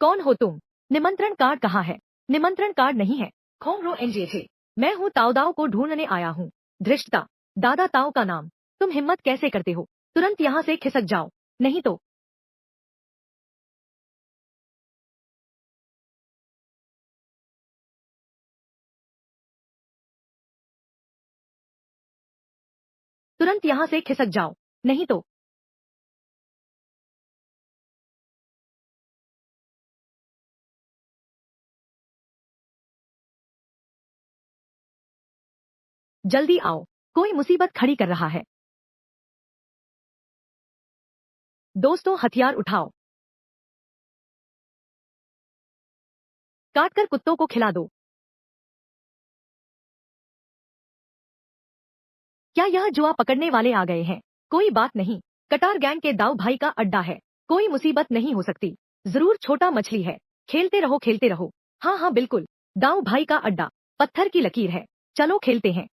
कौन हो तुम? निमंत्रण कार्ड कहाँ है? निमंत्रण कार्ड नहीं है। खोमरो एनजेजे। मैं हूँ ताओदाओ को ढूंढने आया हूँ। धृष्टता, दादा ताओ का नाम। तुम हिम्मत कैसे करते हो? तुरंत यहाँ से खिसक जाओ, नहीं तो। तुरंत यहाँ से खिसक जाओ, नहीं तो। जल्दी आओ, कोई मुसीबत खड़ी कर रहा है। दोस्तों हथियार उठाओ, काट कर कुत्तों को खिला दो। क्या यह जुआ पकड़ने वाले आ गए हैं? कोई बात नहीं, कटार गैंग के दाऊ भाई का अड्डा है। कोई मुसीबत नहीं हो सकती। जरूर छोटा मछली है। खेलते रहो, खेलते रहो। हाँ हाँ बिल्कुल, दाऊ भाई का अड्डा पत्थर की लकीर है। चलो खेलते हैं।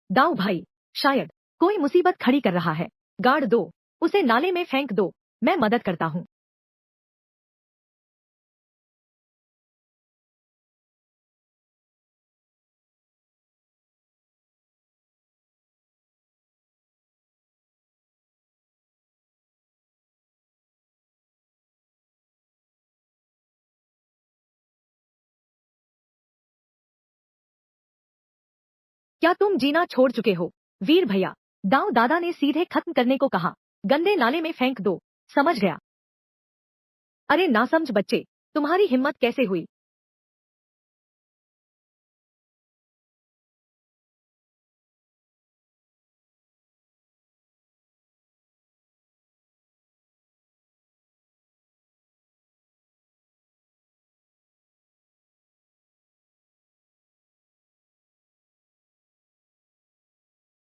दाऊ भाई, शायद कोई मुसीबत खड़ी कर रहा है। गाड़ दो, उसे नाले में फेंक दो, मैं मदद करता हूँ। क्या तुम जीना छोड़ चुके हो, वीर भैया? दाऊ दादा ने सीधे खत्म करने को कहा। गंदे नाले में फेंक दो। समझ गया। अरे नासमझ बच्चे, तुम्हारी हिम्मत कैसे हुई?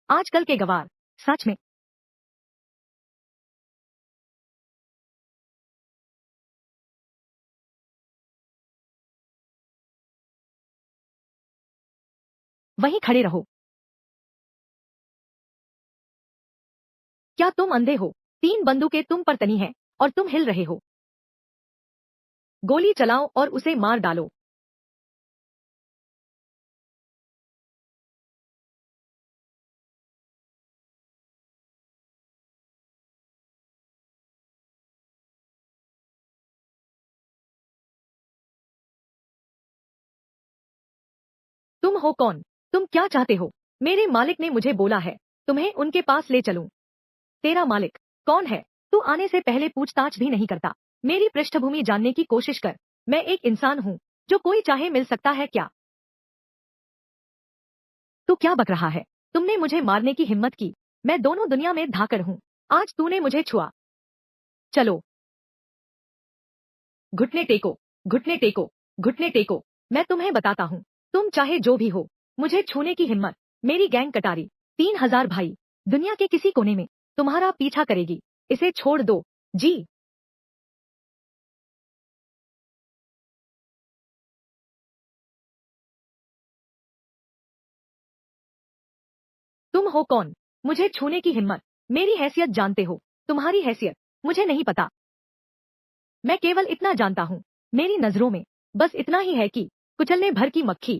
आजकल के गवार, सच में। वहीं खड़े रहो। क्या तुम अंधे हो? 3 बंदूकें तुम पर तनी हैं और तुम हिल रहे हो। गोली चलाओ और उसे मार डालो। तुम हो कौन? तुम क्या चाहते हो? मेरे मालिक ने मुझे बोला है तुम्हें उनके पास ले चलूं। तेरा मालिक कौन है? तू आने से पहले पूछताछ भी नहीं करता। मेरी पृष्ठभूमि जानने की कोशिश कर। मैं एक इंसान हूँ जो कोई चाहे मिल सकता है क्या? तू क्या बक रहा है? तुमने मुझे मारने की हिम्मत की। मैं दोनों दुनिया में धाकड़ हूँ। आज तूने मुझे छुआ। चलो, घुटने टेको, घुटने टेको, घुटने टेको। मैं तुम्हें बताता हूँ, तुम चाहे जो भी हो, मुझे छूने की हिम्मत, मेरी गैंग कटारी, 3000 भाई, दुनिया के किसी कोने में तुम्हारा पीछा करेगी। इसे छोड़ दो। जी। तुम हो कौन? मुझे छूने की हिम्मत? मेरी हैसियत जानते हो? तुम्हारी हैसियत मुझे नहीं पता। मैं केवल इतना जानता हूँ, मेरी नजरों में बस इतना ही है कि कुचलने भर की मक्खी।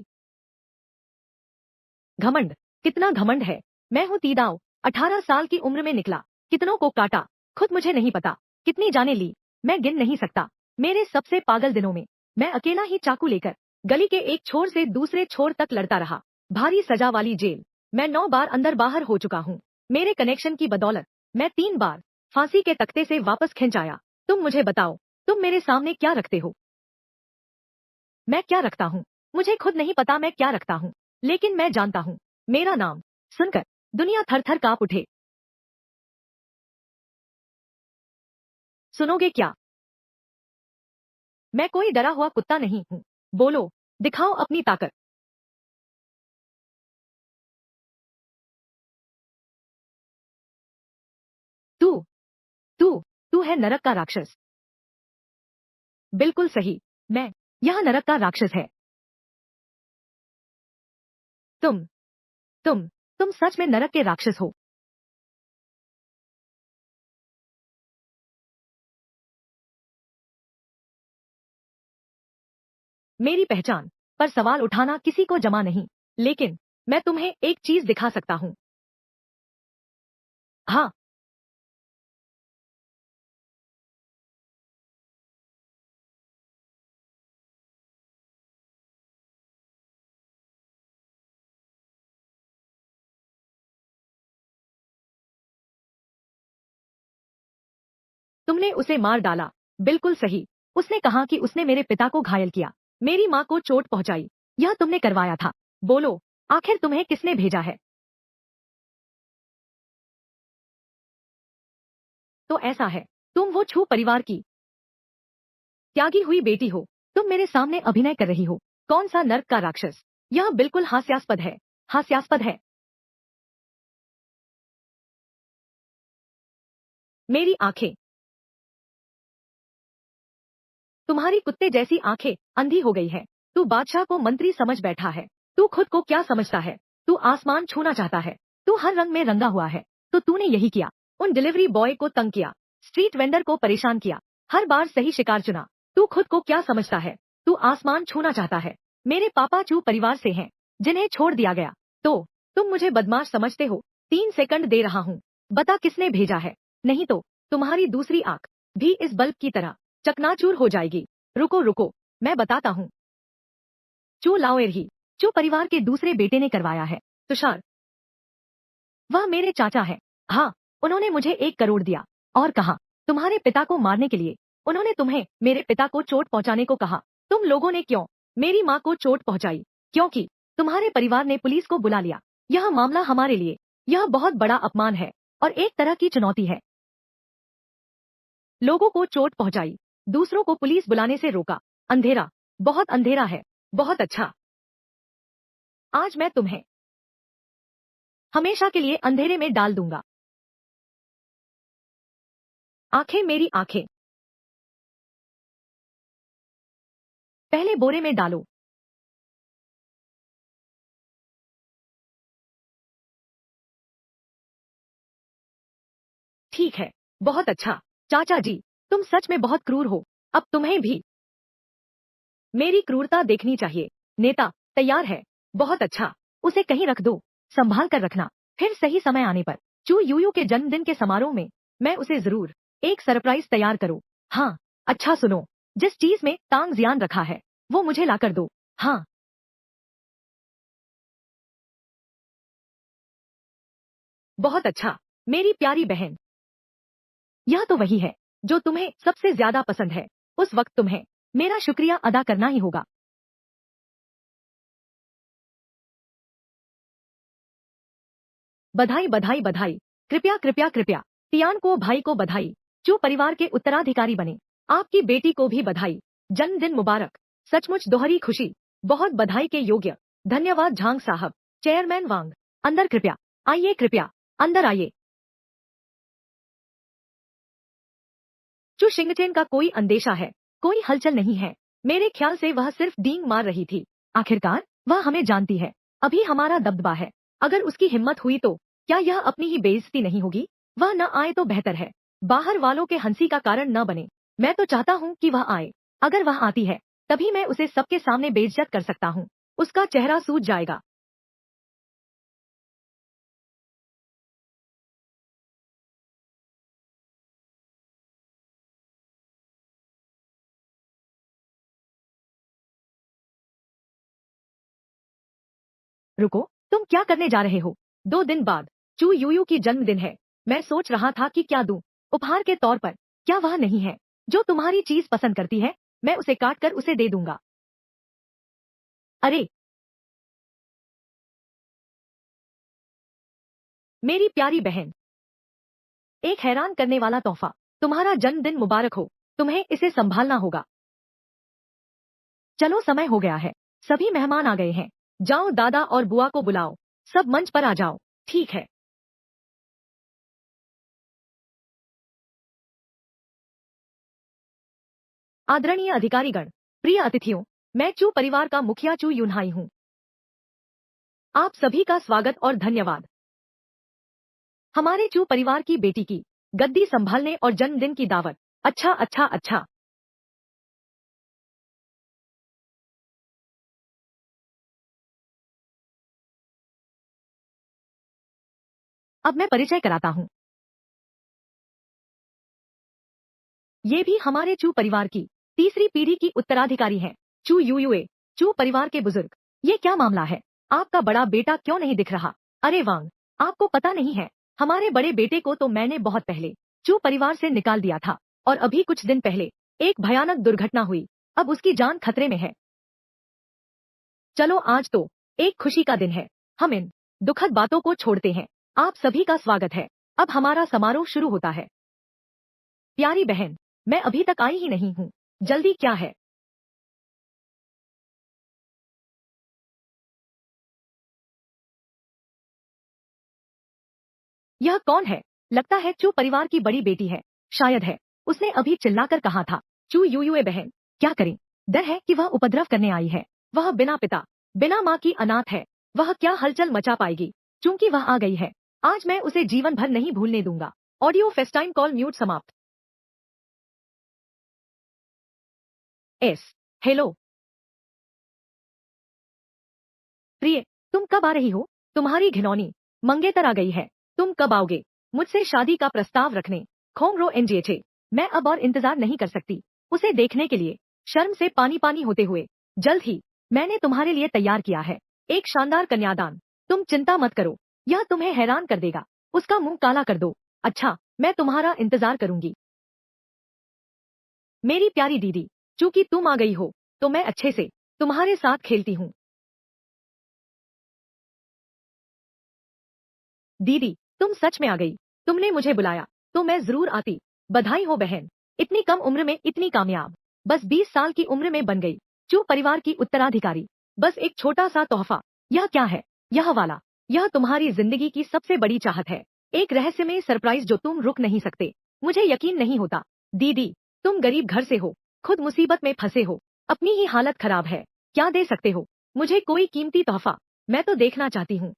घमंड, कितना घमंड है। मैं हूँ तीदाव, 18 साल की उम्र में निकला, कितनों को काटा, खुद मुझे नहीं पता, कितनी जाने ली, मैं गिन नहीं सकता। मेरे सबसे पागल दिनों में मैं अकेला ही चाकू लेकर गली के एक छोर से दूसरे छोर तक लड़ता रहा। भारी सजा वाली जेल। मैं 9 बार अंदर बाहर हो चुका हूँ। मेरे कनेक्शन की बदौलत मैं 3 बार फांसी के तख्ते से वापस खिंच आया। तुम मुझे बताओ, तुम मेरे सामने क्या रखते हो? मैं क्या रखता हूँ? मुझे खुद नहीं पता मैं क्या रखता हूँ, लेकिन मैं जानता हूँ, मेरा नाम सुनकर दुनिया थर थर कांप उठे। सुनोगे क्या? मैं कोई डरा हुआ कुत्ता नहीं हूँ। बोलो, दिखाओ अपनी ताकत। तू तू तू है नरक का राक्षस। बिल्कुल सही। मैं यह नरक का राक्षस है। तुम तुम तुम सच में नरक के राक्षस हो। मेरी पहचान पर सवाल उठाना किसी को जमा नहीं, लेकिन मैं तुम्हें एक चीज दिखा सकता हूँ। हाँ, तुमने उसे मार डाला। बिल्कुल सही। उसने कहा कि उसने मेरे पिता को घायल किया, मेरी माँ को चोट पहुंचाई। यह तुमने करवाया था। बोलो, आखिर तुम्हें किसने भेजा है? तो ऐसा है, तुम वो छू परिवार की त्यागी हुई बेटी हो। तुम मेरे सामने अभिनय कर रही हो। कौन सा नर्क का राक्षस? यह बिल्कुल हास्यास्पद है। हास्यास्पद है। मेरी आंखें, तुम्हारी कुत्ते जैसी आंखें अंधी हो गई है। तू बादशाह को मंत्री समझ बैठा है। तू खुद को क्या समझता है? तू आसमान छूना चाहता है, तू हर रंग में रंगा हुआ है, तो तूने यही किया। उन डिलीवरी बॉय को तंग किया, स्ट्रीट वेंडर को परेशान किया, हर बार सही शिकार चुना। तू खुद को क्या समझता है? तू आसमान छूना चाहता है। मेरे पापा चू परिवार से हैं, जिन्हें छोड़ दिया गया। तो तुम मुझे बदमाश समझते हो? 3 सेकंड दे रहा हूँ, बता किसने भेजा है, नहीं तो तुम्हारी दूसरी आंख भी इस बल्ब की तरह चकनाचूर हो जाएगी। रुको रुको, मैं बताता हूँ। चू लाओएरही, चू परिवार के दूसरे बेटे ने करवाया है। तुषार, वह मेरे चाचा है। हाँ, उन्होंने मुझे 1 करोड़ दिया और कहा तुम्हारे पिता को मारने के लिए। उन्होंने तुम्हें मेरे पिता को चोट पहुंचाने को कहा। तुम लोगों ने क्यों मेरी माँ को चोट पहुंचाई? क्योंकि तुम्हारे परिवार ने पुलिस को बुला लिया। यह मामला हमारे लिए यह बहुत बड़ा अपमान है और एक तरह की चुनौती है। लोगों को चोट पहुंचाई, दूसरों को पुलिस बुलाने से रोका। अंधेरा, बहुत अंधेरा है। बहुत अच्छा, आज मैं तुम्हें हमेशा के लिए अंधेरे में डाल दूंगा। आंखें, मेरी आंखें, पहले बोरे में डालो। ठीक है, बहुत अच्छा। चाचा जी, तुम सच में बहुत क्रूर हो। अब तुम्हें भी मेरी क्रूरता देखनी चाहिए। नेता तैयार है। बहुत अच्छा, उसे कहीं रख दो, संभाल कर रखना। फिर सही समय आने पर चू यूयू के जन्मदिन के समारोह में मैं उसे जरूर एक सरप्राइज तैयार करूं। हाँ, अच्छा सुनो, जिस चीज में तांग जियान रखा है वो मुझे ला कर दो। हाँ, बहुत अच्छा, मेरी प्यारी बहन। यह तो वही है जो तुम्हें सबसे ज्यादा पसंद है। उस वक्त तुम्हें मेरा शुक्रिया अदा करना ही होगा। बधाई बधाई बधाई, कृपया कृपया कृपया। टियान को भाई को बधाई, जो परिवार के उत्तराधिकारी बने। आपकी बेटी को भी बधाई, जन्मदिन मुबारक। सचमुच दोहरी खुशी, बहुत बधाई के योग्य। धन्यवाद झांग साहब। चेयरमैन वांग, अंदर कृपया आइए, कृपया अंदर आइए। चु शिंगचेन का कोई अंदेशा है? कोई हलचल नहीं है। मेरे ख्याल से वह सिर्फ डींग मार रही थी। आखिरकार वह हमें जानती है। अभी हमारा दबदबा है। अगर उसकी हिम्मत हुई तो क्या यह अपनी ही बेइज्जती नहीं होगी? वह न आए तो बेहतर है। बाहर वालों के हंसी का कारण न बने। मैं तो चाहता हूँ कि वह आए। अगर वह आती है तभी मैं उसे सबके सामने बेइज्जत कर सकता हूँ। उसका चेहरा सूज जाएगा। रुको, तुम क्या करने जा रहे हो? 2 दिन बाद चू यूयू की जन्मदिन है। मैं सोच रहा था कि क्या दूं उपहार के तौर पर। क्या वह नहीं है जो तुम्हारी चीज पसंद करती है? मैं उसे काट कर उसे दे दूंगा। अरे, मेरी प्यारी बहन, एक हैरान करने वाला तोहफा। तुम्हारा जन्मदिन मुबारक हो। तुम्हें इसे संभालना होगा। चलो, समय हो गया है। सभी मेहमान आ गए हैं। जाओ, दादा और बुआ को बुलाओ। सब मंच पर आ जाओ। ठीक है। आदरणीय अधिकारीगण, प्रिय अतिथियों, मैं चू परिवार का मुखिया चू यूनहाई हूँ। आप सभी का स्वागत और धन्यवाद। हमारे चू परिवार की बेटी की गद्दी संभालने और जन्मदिन की दावत। अच्छा अच्छा अच्छा। अब मैं परिचय कराता हूँ। ये भी हमारे चू परिवार की तीसरी पीढ़ी की उत्तराधिकारी हैं। चू यूयुए, चू परिवार के बुजुर्ग। ये क्या मामला है? आपका बड़ा बेटा क्यों नहीं दिख रहा? अरे वांग, आपको पता नहीं है, हमारे बड़े बेटे को तो मैंने बहुत पहले चू परिवार से निकाल दिया था और अभी कुछ दिन पहले एक भयानक दुर्घटना हुई। अब उसकी जान खतरे में है। चलो, आज तो एक खुशी का दिन है। हम इन दुखद बातों को छोड़ते हैं। आप सभी का स्वागत है। अब हमारा समारोह शुरू होता है। प्यारी बहन, मैं अभी तक आई ही नहीं हूँ। जल्दी क्या है? यह कौन है? लगता है चू परिवार की बड़ी बेटी है। शायद है। उसने अभी चिल्लाकर कहा था। चू यूयुए बहन, क्या करें? डर है कि वह उपद्रव करने आई है। वह बिना पिता बिना माँ की अनाथ है। वह क्या हलचल मचा पाएगी। चूंकि वह आ गई है, आज मैं उसे जीवन भर नहीं भूलने दूंगा। ऑडियो फेस्टाइम कॉल म्यूट समाप्त। हेलो प्रिय, तुम कब आ रही हो? तुम्हारी घिनौनी मंगेतर आ गई है। तुम कब आओगे मुझसे शादी का प्रस्ताव रखने? खोंगरो एनजीएचए। मैं अब और इंतजार नहीं कर सकती उसे देखने के लिए। शर्म से पानी पानी होते हुए, जल्द ही मैंने तुम्हारे लिए तैयार किया है एक शानदार कन्यादान। तुम चिंता मत करो, यह तुम्हें हैरान कर देगा। उसका मुंह काला कर दो। अच्छा, मैं तुम्हारा इंतजार करूंगी मेरी प्यारी दीदी। चूंकि तुम आ गई हो तो मैं अच्छे से तुम्हारे साथ खेलती हूँ। दीदी, तुम सच में आ गई। तुमने मुझे बुलाया तो मैं जरूर आती। बधाई हो बहन, इतनी कम उम्र में इतनी कामयाब। बस 20 साल की उम्र में बन गई चू परिवार की उत्तराधिकारी। बस एक छोटा सा तोहफा। यह क्या है? यह वाला। यह तुम्हारी जिंदगी की सबसे बड़ी चाहत है। एक रहस्यमय सरप्राइज जो तुम रुक नहीं सकते। मुझे यकीन नहीं होता दीदी, तुम गरीब घर से हो, खुद मुसीबत में फंसे हो, अपनी ही हालत खराब है। क्या दे सकते हो मुझे? कोई कीमती तोहफा? मैं तो देखना चाहती हूँ।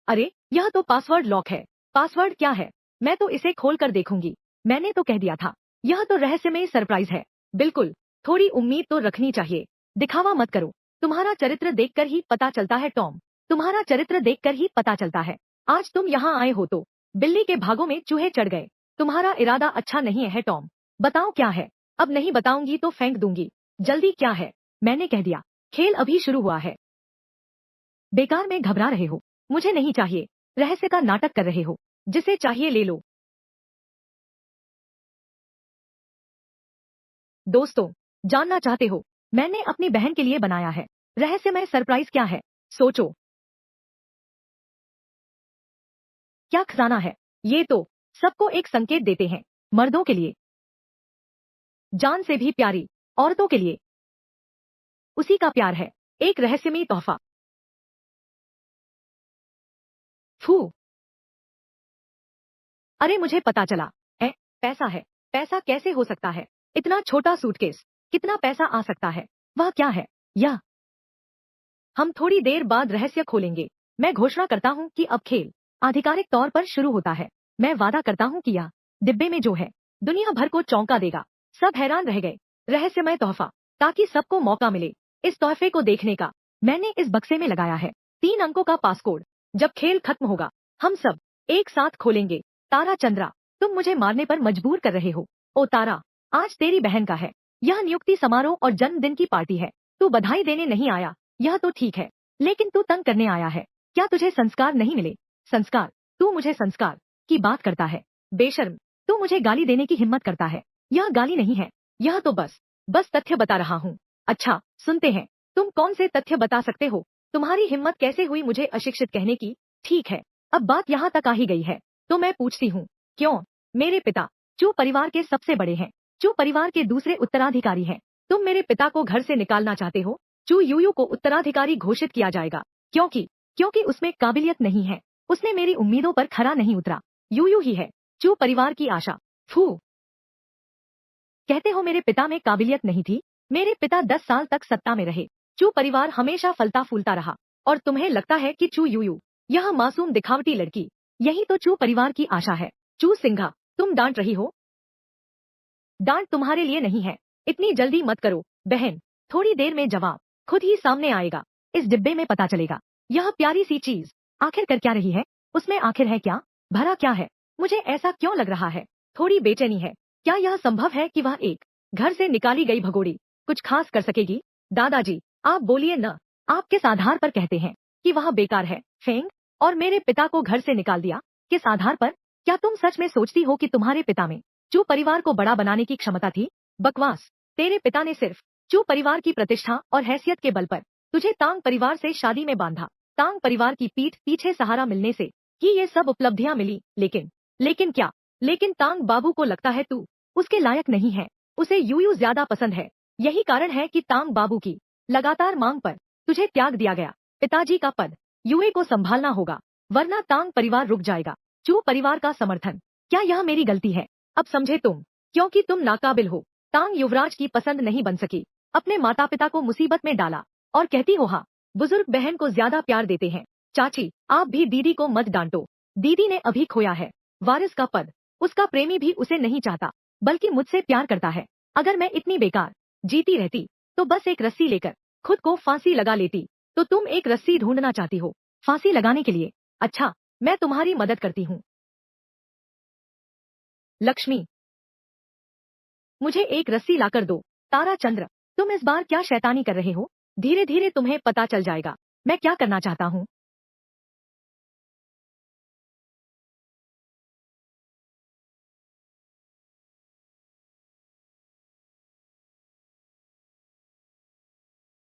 अरे, यह तो पासवर्ड लॉक है। पासवर्ड क्या है? मैं तो इसे खोल कर देखूंगी। मैंने तो कह दिया था, यह तो रहस्यमय सरप्राइज है। बिल्कुल, थोड़ी उम्मीद तो रखनी चाहिए। दिखावा मत करो। तुम्हारा चरित्र देखकर ही पता चलता है टॉम। तुम्हारा चरित्र देखकर ही पता चलता है। आज तुम यहाँ आए हो तो बिल्ली के भागों में चूहे चढ़ गए। तुम्हारा इरादा अच्छा नहीं है टॉम। बताओ क्या है? अब नहीं बताऊंगी तो फेंक दूंगी। जल्दी क्या है? मैंने कह दिया, खेल अभी शुरू हुआ है। बेकार में घबरा रहे हो। मुझे नहीं चाहिए। रहस्य का नाटक कर रहे हो। जिसे चाहिए ले लो। दोस्तों, जानना चाहते हो मैंने अपनी बहन के लिए बनाया है रहस्यमय सरप्राइज क्या है? सोचो, क्या खजाना है? ये तो सबको एक संकेत देते हैं। मर्दों के लिए, जान से भी प्यारी औरतों के लिए उसी का प्यार है। एक रहस्यमय तोहफा। फू, अरे मुझे पता चला है। पैसा है। पैसा कैसे हो सकता है? इतना छोटा सूटकेस, कितना पैसा आ सकता है? वह क्या है? यह हम थोड़ी देर बाद रहस्य खोलेंगे। मैं घोषणा करता हूँ कि अब खेल आधिकारिक तौर पर शुरू होता है। मैं वादा करता हूँ कि यह डिब्बे में जो है दुनिया भर को चौंका देगा। सब हैरान रह गए। रहस्यमय तोहफा, ताकि सबको मौका मिले इस तोहफे को देखने का। मैंने इस बक्से में लगाया है 3 अंकों का पासकोड। जब खेल खत्म होगा हम सब एक साथ खोलेंगे। तारा चंद्रा, तुम मुझे मारने पर मजबूर कर रहे हो। ओ तारा, आज तेरी बहन का है। यह नियुक्ति समारोह और जन्मदिन की पार्टी है। तू बधाई देने नहीं आया, यह तो ठीक है, लेकिन तू तंग करने आया है। क्या तुझे संस्कार नहीं मिले? संस्कार? तू मुझे संस्कार की बात करता है? बेशर्म, तू मुझे गाली देने की हिम्मत करता है। यह गाली नहीं है, यह तो बस तथ्य बता रहा हूँ। अच्छा, सुनते हैं, तुम कौन से तथ्य बता सकते हो? तुम्हारी हिम्मत कैसे हुई मुझे अशिक्षित कहने की? ठीक है, अब बात यहाँ तक आ ही गई है तो मैं पूछती हूँ, क्यों? मेरे पिता चू परिवार के सबसे बड़े हैं। चू परिवार के दूसरे उत्तराधिकारी हैं। तुम मेरे पिता को घर से निकालना चाहते हो। चू यूयू को उत्तराधिकारी घोषित किया जाएगा क्योंकि क्योंकि उसमें काबिलियत नहीं है। उसने मेरी उम्मीदों पर खरा नहीं उतरा। यूयू ही है चू परिवार की आशा। फू, कहते हो मेरे पिता में काबिलियत नहीं थी? मेरे पिता 10 साल तक सत्ता में रहे। चू परिवार हमेशा फलता फूलता रहा और तुम्हें लगता है कि चू यूयू यह मासूम दिखावटी लड़की, यही तो चू परिवार की आशा है। चू सिंघा, तुम डांट रही हो? डांट तुम्हारे लिए नहीं है। इतनी जल्दी मत करो बहन, थोड़ी देर में जवाब खुद ही सामने आएगा। इस डिब्बे में पता चलेगा। यह प्यारी सी चीज आखिर कर क्या रही है? उसमें आखिर है क्या? भरा क्या है? मुझे ऐसा क्यों लग रहा है? थोड़ी बेचैनी है। क्या यह संभव है कि वह एक घर से निकाली गई भगोड़ी कुछ खास कर सकेगी? दादाजी, आप बोलिए न। आप किस आधार पर कहते हैं कि वह बेकार है? फेंग, और मेरे पिता को घर से निकाल दिया किस आधार पर? क्या तुम सच में सोचती हो कि तुम्हारे पिता में चू परिवार को बड़ा बनाने की क्षमता थी? बकवास। तेरे पिता ने सिर्फ चू परिवार की प्रतिष्ठा और हैसियत के बल पर तुझे तांग परिवार से शादी में बांधा। तांग परिवार की पीठ पीछे सहारा मिलने से ही ये सब उपलब्धियां मिली। लेकिन क्या? लेकिन तांग बाबू को लगता है तू उसके लायक नहीं है। उसे यूयू ज्यादा पसंद है। यही कारण है कि तांग बाबू की लगातार मांग पर तुझे त्याग दिया गया। पिताजी का पद यूए को संभालना होगा, वरना तांग परिवार रुक जाएगा। चू परिवार का समर्थन, क्या यह मेरी गलती है? अब समझे तुम, क्योंकि तुम नाकाबिल हो। तांग युवराज की पसंद नहीं बन सकी, अपने माता पिता को मुसीबत में डाला और कहती हो हाँ बुजुर्ग बहन को ज्यादा प्यार देते हैं। चाची, आप भी दीदी को मत डांटो। दीदी ने अभी खोया है वारिस का पद। उसका प्रेमी भी उसे नहीं चाहता, बल्कि मुझसे प्यार करता है। अगर मैं इतनी बेकार जीती रहती तो बस एक रस्सी लेकर खुद को फांसी लगा लेती। तो तुम एक रस्सी ढूंढना चाहती हो फांसी लगाने के लिए? अच्छा, मैं तुम्हारी मदद करती हूँ। लक्ष्मी, मुझे एक रस्सी लाकर दो। ताराचंद्र, तुम इस बार क्या शैतानी कर रहे हो? धीरे धीरे तुम्हें पता चल जाएगा मैं क्या करना चाहता हूँ।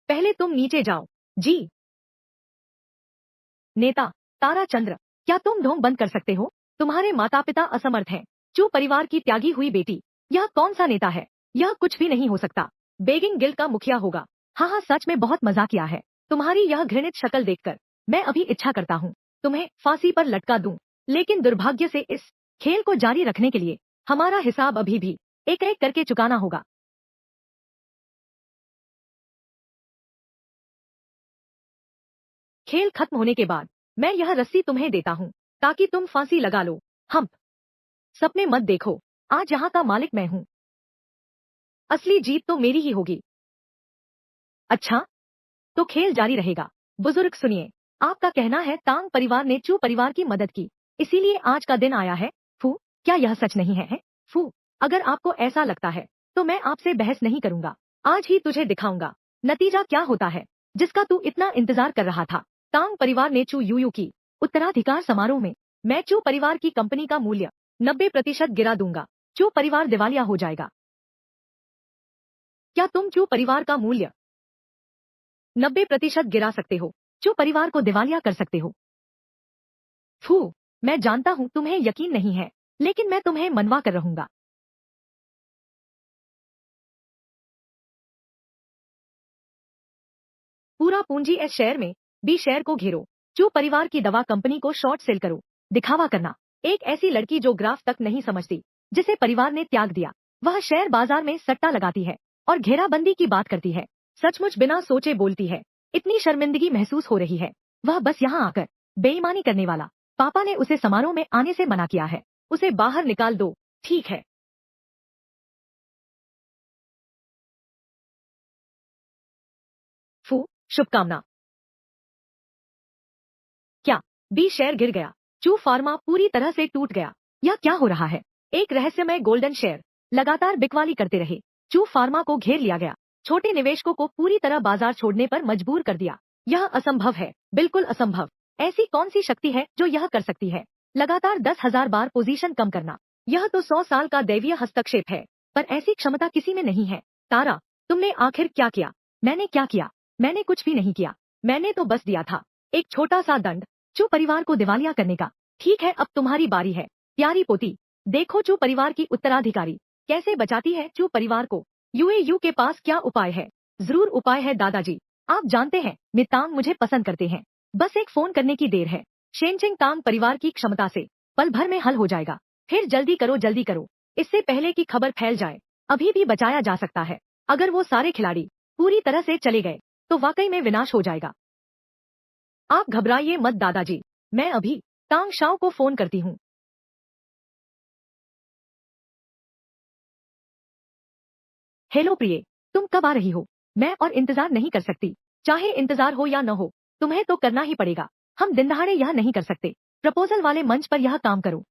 पहले तुम नीचे जाओ। जी। नेता ताराचंद्र, क्या तुम ढोंग बंद कर सकते हो? तुम्हारे माता पिता असमर्थ हैं। चू परिवार की त्यागी हुई बेटी। यह कौन सा नेता है? यह कुछ भी नहीं हो सकता। बेगिंग गिल्ड का मुखिया होगा। हाँ हाँ, सच में बहुत मजा किया है। तुम्हारी यह घृणित शक्ल देखकर मैं अभी इच्छा करता हूँ तुम्हें फांसी पर लटका दूं। लेकिन दुर्भाग्य से इस खेल को जारी रखने के लिए हमारा हिसाब अभी भी एक एक करके चुकाना होगा। खेल खत्म होने के बाद मैं यह रस्सी तुम्हें देता हूँ ताकि तुम फांसी लगा लो। हम सपने मत देखो, आज यहाँ का मालिक मैं हूँ। असली जीत तो मेरी ही होगी। अच्छा, तो खेल जारी रहेगा। बुजुर्ग सुनिए, आपका कहना है तांग परिवार ने चू परिवार की मदद की, इसीलिए आज का दिन आया है। फू, क्या यह सच नहीं है? फू, अगर आपको ऐसा लगता है तो मैं आपसे बहस नहीं करूंगा। आज ही तुझे दिखाऊंगा नतीजा क्या होता है जिसका तू इतना इंतजार कर रहा था। तांग परिवार ने चू यूयू की उत्तराधिकार समारोह में मैं चू परिवार की कंपनी का मूल्य 90% गिरा दूंगा। चू परिवार दिवालिया हो जाएगा। क्या तुम चू परिवार का मूल्य 90% गिरा सकते हो? जो परिवार को दिवालिया कर सकते हो? फू, मैं जानता हूँ तुम्हें यकीन नहीं है, लेकिन मैं तुम्हें मनवा कर रहूंगा। पूरा पूंजी एस शेयर में बी शेयर को घेरो। जो परिवार की दवा कंपनी को शॉर्ट सेल करो। दिखावा करना। एक ऐसी लड़की जो ग्राफ तक नहीं समझती, जिसे परिवार ने त्याग दिया, वह शेयर बाजार में सट्टा लगाती है और घेराबंदी की बात करती है। सचमुच बिना सोचे बोलती है। इतनी शर्मिंदगी महसूस हो रही है। वह बस यहाँ आकर बेईमानी करने वाला। पापा ने उसे समारोह में आने से मना किया है। उसे बाहर निकाल दो। ठीक है। फू, शुभकामना। क्या बी शेयर गिर गया? चू फार्मा पूरी तरह से टूट गया। यह क्या हो रहा है? एक रहस्यमय गोल्डन शेयर लगातार बिकवाली करते रहे। चू फार्मा को घेर लिया गया। छोटे निवेशकों को पूरी तरह बाजार छोड़ने पर मजबूर कर दिया। यह असंभव है, बिल्कुल असंभव। ऐसी कौन सी शक्ति है जो यह कर सकती है? लगातार 10,000 बार पोजीशन कम करना। यह तो 100 साल का दैवीय हस्तक्षेप है, पर ऐसी क्षमता किसी में नहीं है। तारा, तुमने आखिर क्या किया? मैंने क्या किया? मैंने कुछ भी नहीं किया। मैंने तो बस दिया था एक छोटा सा दंड चू परिवार को दिवालिया करने का। ठीक है, अब तुम्हारी बारी है। प्यारी पोती, देखो चू परिवार की उत्तराधिकारी कैसे बचाती है चू परिवार को। यूएयू के पास क्या उपाय है? जरूर उपाय है दादाजी। आप जानते हैं मितांग मुझे पसंद करते हैं। बस एक फोन करने की देर है। शेनचिंग तांग परिवार की क्षमता से पल भर में हल हो जाएगा। फिर जल्दी करो, जल्दी करो, इससे पहले कि खबर फैल जाए। अभी भी बचाया जा सकता है। अगर वो सारे खिलाड़ी पूरी तरह से चले गए तो वाकई में विनाश हो जाएगा। आप घबराइए मत दादाजी, मैं अभी तांग शाओ को फोन करती हूँ। हेलो प्रिय, तुम कब आ रही हो? मैं और इंतजार नहीं कर सकती। चाहे इंतजार हो या न हो, तुम्हें तो करना ही पड़ेगा। हम दिन दहाड़े यह नहीं कर सकते। प्रपोजल वाले मंच पर यह काम करो।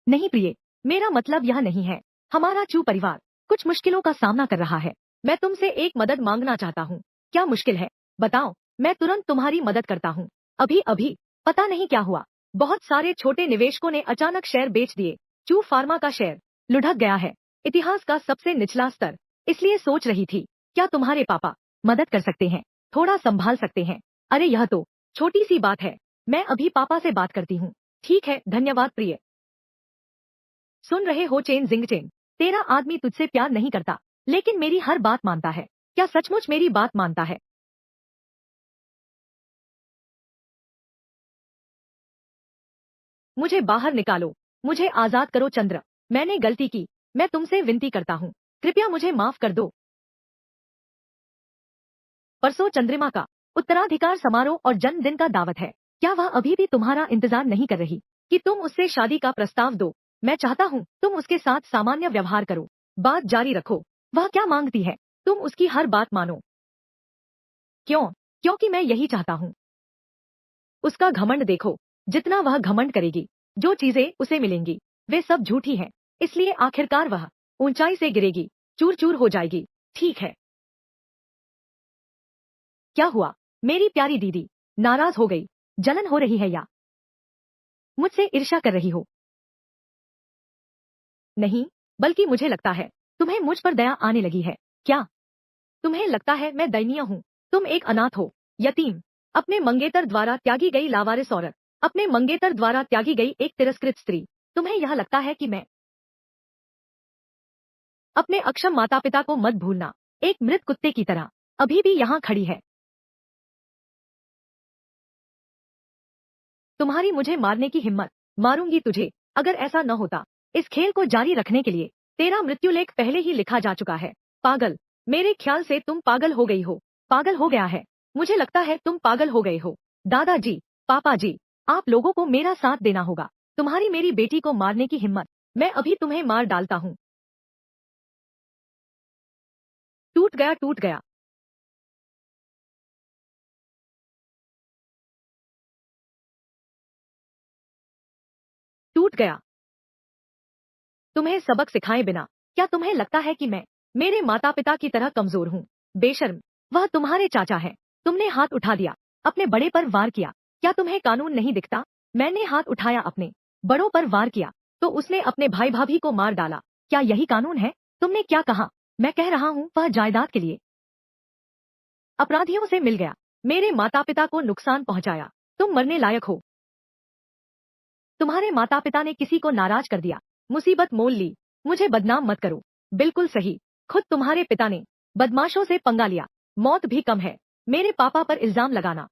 नहीं प्रिय, मेरा मतलब यह नहीं है। हमारा चू परिवार कुछ मुश्किलों का सामना कर रहा है। मैं तुमसे एक मदद मांगना चाहता हूँ। क्या मुश्किल है? बताओ, मैं तुरंत तुम्हारी मदद करता हूँ। अभी अभी पता नहीं क्या हुआ, बहुत सारे छोटे निवेशकों ने अचानक शेयर बेच दिए। चू फार्मा का शेयर लुढ़क गया है। इतिहास का सबसे निचला स्तर। इसलिए सोच रही थी क्या तुम्हारे पापा मदद कर सकते हैं, थोड़ा संभाल सकते हैं? अरे यह तो छोटी सी बात है। मैं अभी पापा से बात करती हूँ। ठीक है, धन्यवाद प्रिय। सुन रहे हो चेन जिंगचेन? तेरा आदमी तुझसे प्यार नहीं करता, लेकिन मेरी हर बात मानता है। क्या सचमुच मेरी बात मानता है? मुझे बाहर निकालो। मुझे आजाद करो चंद्र। मैंने गलती की। मैं तुमसे विनती करता हूँ, कृपया मुझे माफ कर दो। परसों चंद्रिमा का उत्तराधिकार समारोह और जन्मदिन का दावत है। क्या वह अभी भी तुम्हारा इंतजार नहीं कर रही कि तुम उससे शादी का प्रस्ताव दो? मैं चाहता हूँ तुम उसके साथ सामान्य व्यवहार करो, बात जारी रखो। वह क्या मांगती है तुम उसकी हर बात मानो। क्यों? क्योंकि मैं यही चाहता हूँ। उसका घमंड देखो, जितना वह घमंड करेगी, जो चीजें उसे मिलेंगी वे सब झूठी हैं, इसलिए आखिरकार वह ऊंचाई से गिरेगी, चूर चूर हो जाएगी। ठीक है। क्या हुआ मेरी प्यारी दीदी? नाराज हो गई? जलन हो रही है या मुझसे ईर्ष्या कर रही हो? नहीं, बल्कि मुझे लगता है तुम्हें मुझ पर दया आने लगी है। क्या तुम्हें लगता है मैं दयनीय हूँ? तुम एक अनाथ हो, यतीम, अपने मंगेतर द्वारा त्यागी गई लावारिस औरत, अपने मंगेतर द्वारा त्यागी गई एक तिरस्कृत स्त्री। तुम्हें यह लगता है कि मैं अपने अक्षम माता पिता को मत भूलना, एक मृत कुत्ते की तरह अभी भी यहाँ खड़ी है। तुम्हारी मुझे मारने की हिम्मत, मारूंगी तुझे। अगर ऐसा न होता, इस खेल को जारी रखने के लिए तेरा मृत्युलेख पहले ही लिखा जा चुका है। पागल, मेरे ख्याल से तुम पागल हो गई हो। पागल हो गया है, मुझे लगता है तुम पागल हो गए हो। दादाजी, पापा जी, आप लोगों को मेरा साथ देना होगा। तुम्हारी मेरी बेटी को मारने की हिम्मत, मैं अभी तुम्हें मार डालता हूँ। टूट गया, टूट गया। टूट गया। तुम्हें सबक सिखाए बिना क्या तुम्हें लगता है कि मैं मेरे माता पिता की तरह कमजोर हूँ? बेशर्म, वह तुम्हारे चाचा है। तुमने हाथ उठा दिया, अपने बड़े पर वार किया। क्या तुम्हें कानून नहीं दिखता? मैंने हाथ उठाया, अपने बड़ों पर वार किया, तो उसने अपने भाई भाभी को मार डाला। क्या यही कानून है? तुमने क्या कहा? मैं कह रहा हूँ वह जायदाद के लिए अपराधियों से मिल गया, मेरे माता पिता को नुकसान पहुंचाया। तुम मरने लायक हो। तुम्हारे माता पिता ने किसी को नाराज कर दिया, मुसीबत मोल ली। मुझे बदनाम मत करो। बिल्कुल सही, खुद तुम्हारे पिता ने बदमाशों से पंगा लिया। मौत भी कम है। मेरे पापा पर इल्जाम लगाना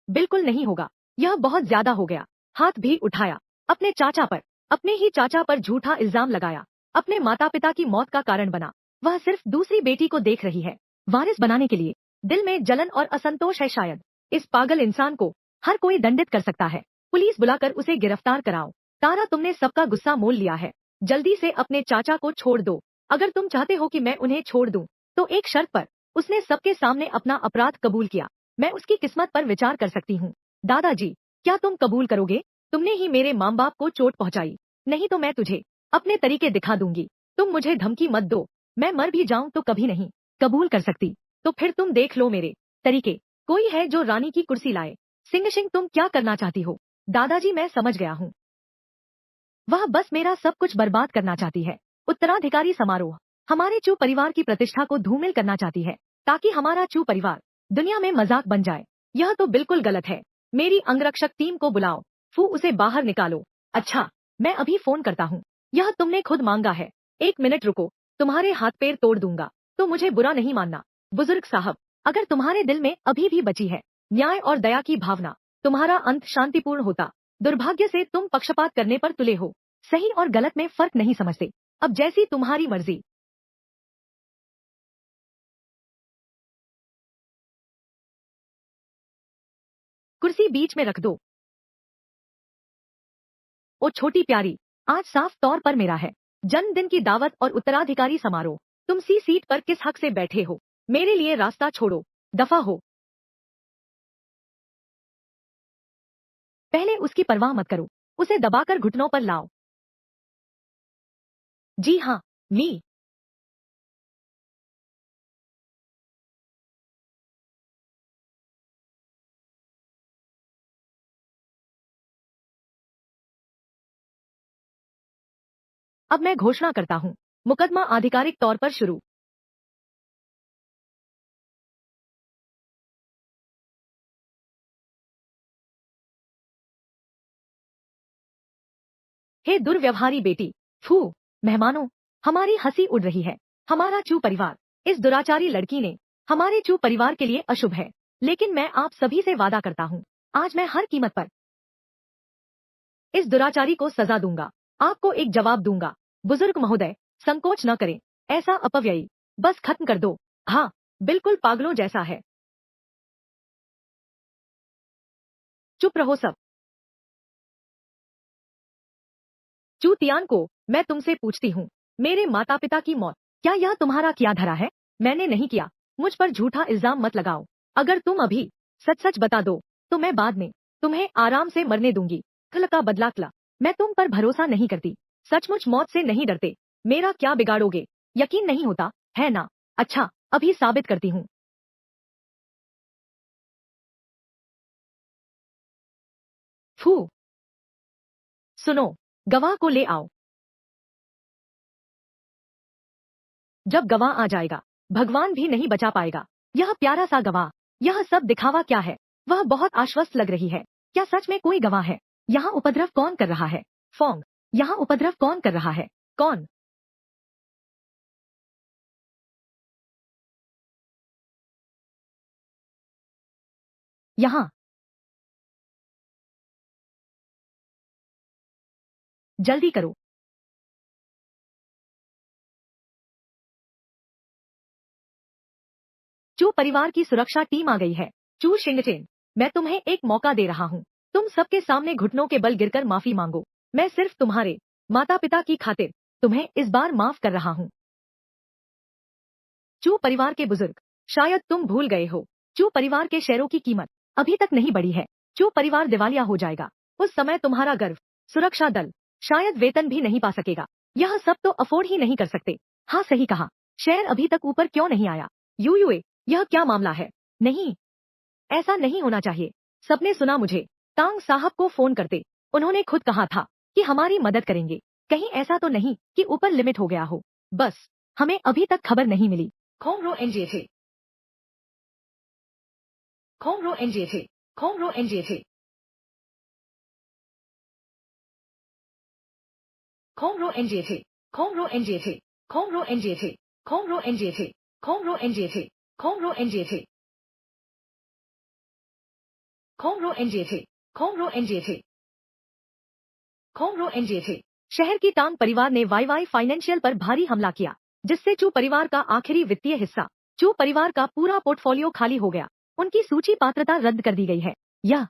बिल्कुल नहीं होगा, यह बहुत ज्यादा हो गया। हाथ भी उठाया, अपने चाचा पर, अपने ही चाचा पर झूठा इल्जाम लगाया। अपने माता पिता की मौत का कारण बना। वह सिर्फ दूसरी बेटी को देख रही है, वारिस बनाने के लिए। दिल में जलन और असंतोष है शायद। इस पागल इंसान को हर कोई दंडित कर सकता है। पुलिस बुलाकर उसे गिरफ्तार कराओ। तारा, तुमने सबका गुस्सा मोल लिया है। जल्दी से अपने चाचा को छोड़ दो। अगर तुम चाहते हो कि मैं उन्हें छोड़ दूं, तो एक शर्त पर। उसने सबके सामने अपना अपराध कबूल किया, मैं उसकी किस्मत पर विचार कर सकती हूँ। दादाजी, क्या तुम कबूल करोगे? तुमने ही मेरे माँ बाप को चोट पहुंचाई, नहीं तो मैं तुझे अपने तरीके दिखा दूंगी। तुम मुझे धमकी मत दो, मैं मर भी जाऊं तो कभी नहीं कबूल कर सकती। तो फिर तुम देख लो मेरे तरीके। कोई है जो रानी की कुर्सी लाए। सिंह सिंह, तुम क्या करना चाहती हो? दादाजी, मैं समझ गया हूँ, वह बस मेरा सब कुछ बर्बाद करना चाहती है। उत्तराधिकारी समारोह, हमारे चू परिवार की प्रतिष्ठा को धूमिल करना चाहती है, ताकि हमारा चू परिवार दुनिया में मजाक बन जाए। यह तो बिल्कुल गलत है। मेरी अंगरक्षक टीम को बुलाओ। फू, उसे बाहर निकालो। अच्छा, मैं अभी फोन करता हूँ। यह तुमने खुद मांगा है। 1 मिनट रुको, तुम्हारे हाथ पैर तोड़ दूंगा, तो मुझे बुरा नहीं मानना। बुजुर्ग साहब, अगर तुम्हारे दिल में अभी भी बची है न्याय और दया की भावना, तुम्हारा अंत शांतिपूर्ण होता। दुर्भाग्य से तुम पक्षपात करने पर तुले हो, सही और गलत में फर्क नहीं समझते। अब जैसी तुम्हारी मर्जी। कुर्सी बीच में रख दो। ओ छोटी प्यारी, आज साफ तौर पर मेरा है जन्मदिन की दावत और उत्तराधिकारी समारोह। तुम सी सीट पर किस हक से बैठे हो? मेरे लिए रास्ता छोड़ो, दफा हो। पहले उसकी परवाह मत करो, उसे दबाकर घुटनों पर लाओ। जी हाँ, मी। अब मैं घोषणा करता हूँ, मुकदमा आधिकारिक तौर पर शुरू। हे दुर्व्यवहारी बेटी, फू, मेहमानों, हमारी हंसी उड़ रही है। हमारा चू परिवार इस दुराचारी लड़की ने हमारे चू परिवार के लिए अशुभ है। लेकिन मैं आप सभी से वादा करता हूँ, आज मैं हर कीमत पर इस दुराचारी को सजा दूंगा। आपको एक जवाब दूंगा। बुजुर्ग महोदय, संकोच न करें, ऐसा अपव्ययी बस खत्म कर दो। हाँ, बिल्कुल पागलों जैसा है। चुप रहो सब। चूतियान को, मैं तुमसे पूछती हूँ, मेरे माता पिता की मौत, क्या यह तुम्हारा किया धरा है? मैंने नहीं किया। मुझ पर झूठा इल्जाम मत लगाओ। अगर तुम अभी सच सच बता दो तो मैं बाद में तुम्हें आराम से मरने दूंगी। कल का बदला कल। मैं तुम पर भरोसा नहीं करती। सचमुच मौत से नहीं डरते। मेरा क्या बिगाड़ोगे? यकीन नहीं होता है ना? अच्छा, अभी साबित करती हूँ। फू। सुनो, गवाह को ले आओ। जब गवाह आ जाएगा, भगवान भी नहीं बचा पाएगा। यह प्यारा सा गवाह, यह सब दिखावा क्या है? वह बहुत आश्वस्त लग रही है। क्या सच में कोई गवाह है? यहाँ उपद्रव कौन कर रहा है? फोंग, यहाँ उपद्रव कौन कर रहा है? कौन? यहाँ। जल्दी करो। चू परिवार की सुरक्षा टीम आ गई है। चू शिंगचेन, मैं तुम्हें एक मौका दे रहा हूँ। तुम सबके सामने घुटनों के बल गिरकर माफी मांगो। मैं सिर्फ तुम्हारे माता पिता की खातिर तुम्हें इस बार माफ कर रहा हूँ। चू परिवार के बुजुर्ग, शायद तुम भूल गए हो, चू परिवार के शेयरों की कीमत अभी तक नहीं बढ़ी है। चू परिवार दिवालिया हो जाएगा। उस समय तुम्हारा गर्व सुरक्षा दल शायद वेतन भी नहीं पा सकेगा। यह सब तो अफोर्ड ही नहीं कर सकते। हाँ, सही कहा। शेयर अभी तक ऊपर क्यों नहीं आया? यूयूए, यह क्या मामला है? नहीं, ऐसा नहीं होना चाहिए। सबने सुना मुझे। तांग साहब को फोन करते। उन्होंने खुद कहा था कि हमारी मदद करेंगे। कहीं ऐसा तो नहीं कि ऊपर लिमिट हो गया हो? बस, हमें अभी तक खबर नहीं मिली। खोमरो एनजीए, खोमरो एनजीए, खोमरो एनजीए, खोमरो एनजीए, खोमरो एनजीए, खोमरो एनजीए, खोमरो एनजीए, खोमरो एनजीए, खोमरो एनजीए, खोमरो एनजीए, खोमरो एनजीए, खोमरो एनजीए। शहर की तांग परिवार ने वाईवाई फाइनेंशियल पर भारी हमला किया, जिससे चू परिवार का आखिरी वित्तीय हिस्सा, चू परिवार का पूरा पोर्टफोलियो खाली हो गया। उनकी सूची पात्रता रद्द कर दी गई है। यह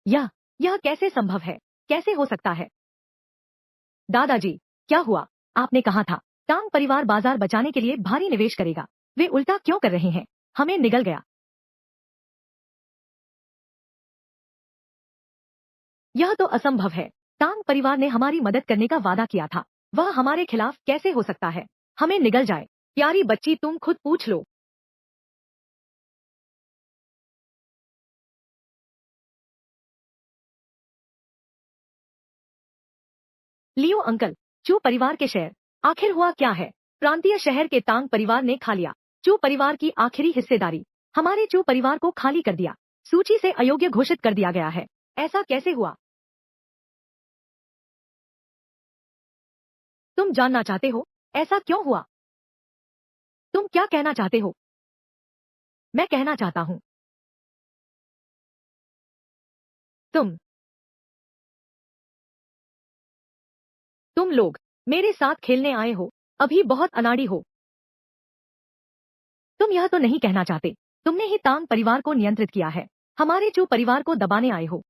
यह यह कैसे संभव है? कैसे हो सकता है? दादाजी, क्या हुआ? आपने कहा था टांग परिवार बाजार बचाने के लिए भारी निवेश करेगा। वे उल्टा क्यों कर रहे हैं? हमें निगल गया। यह तो असंभव है। टांग परिवार ने हमारी मदद करने का वादा किया था। वह हमारे खिलाफ कैसे हो सकता है? हमें निगल जाए। प्यारी बच्ची, तुम खुद पूछ लो। लियो अंकल, चू परिवार के शेयर आखिर हुआ क्या है? प्रांतीय शहर के तांग परिवार ने खा लिया चू परिवार की आखिरी हिस्सेदारी। हमारे चू परिवार को खाली कर दिया। सूची से अयोग्य घोषित कर दिया गया है। ऐसा कैसे हुआ? तुम जानना चाहते हो ऐसा क्यों हुआ? तुम क्या कहना चाहते हो? मैं कहना चाहता हूँ, तुम तुम लोग मेरे साथ खेलने आए हो, अभी बहुत अनाड़ी हो। तुम यह तो नहीं कहना चाहते तुमने ही तांग परिवार को नियंत्रित किया है? हमारे चू परिवार को दबाने आए हो?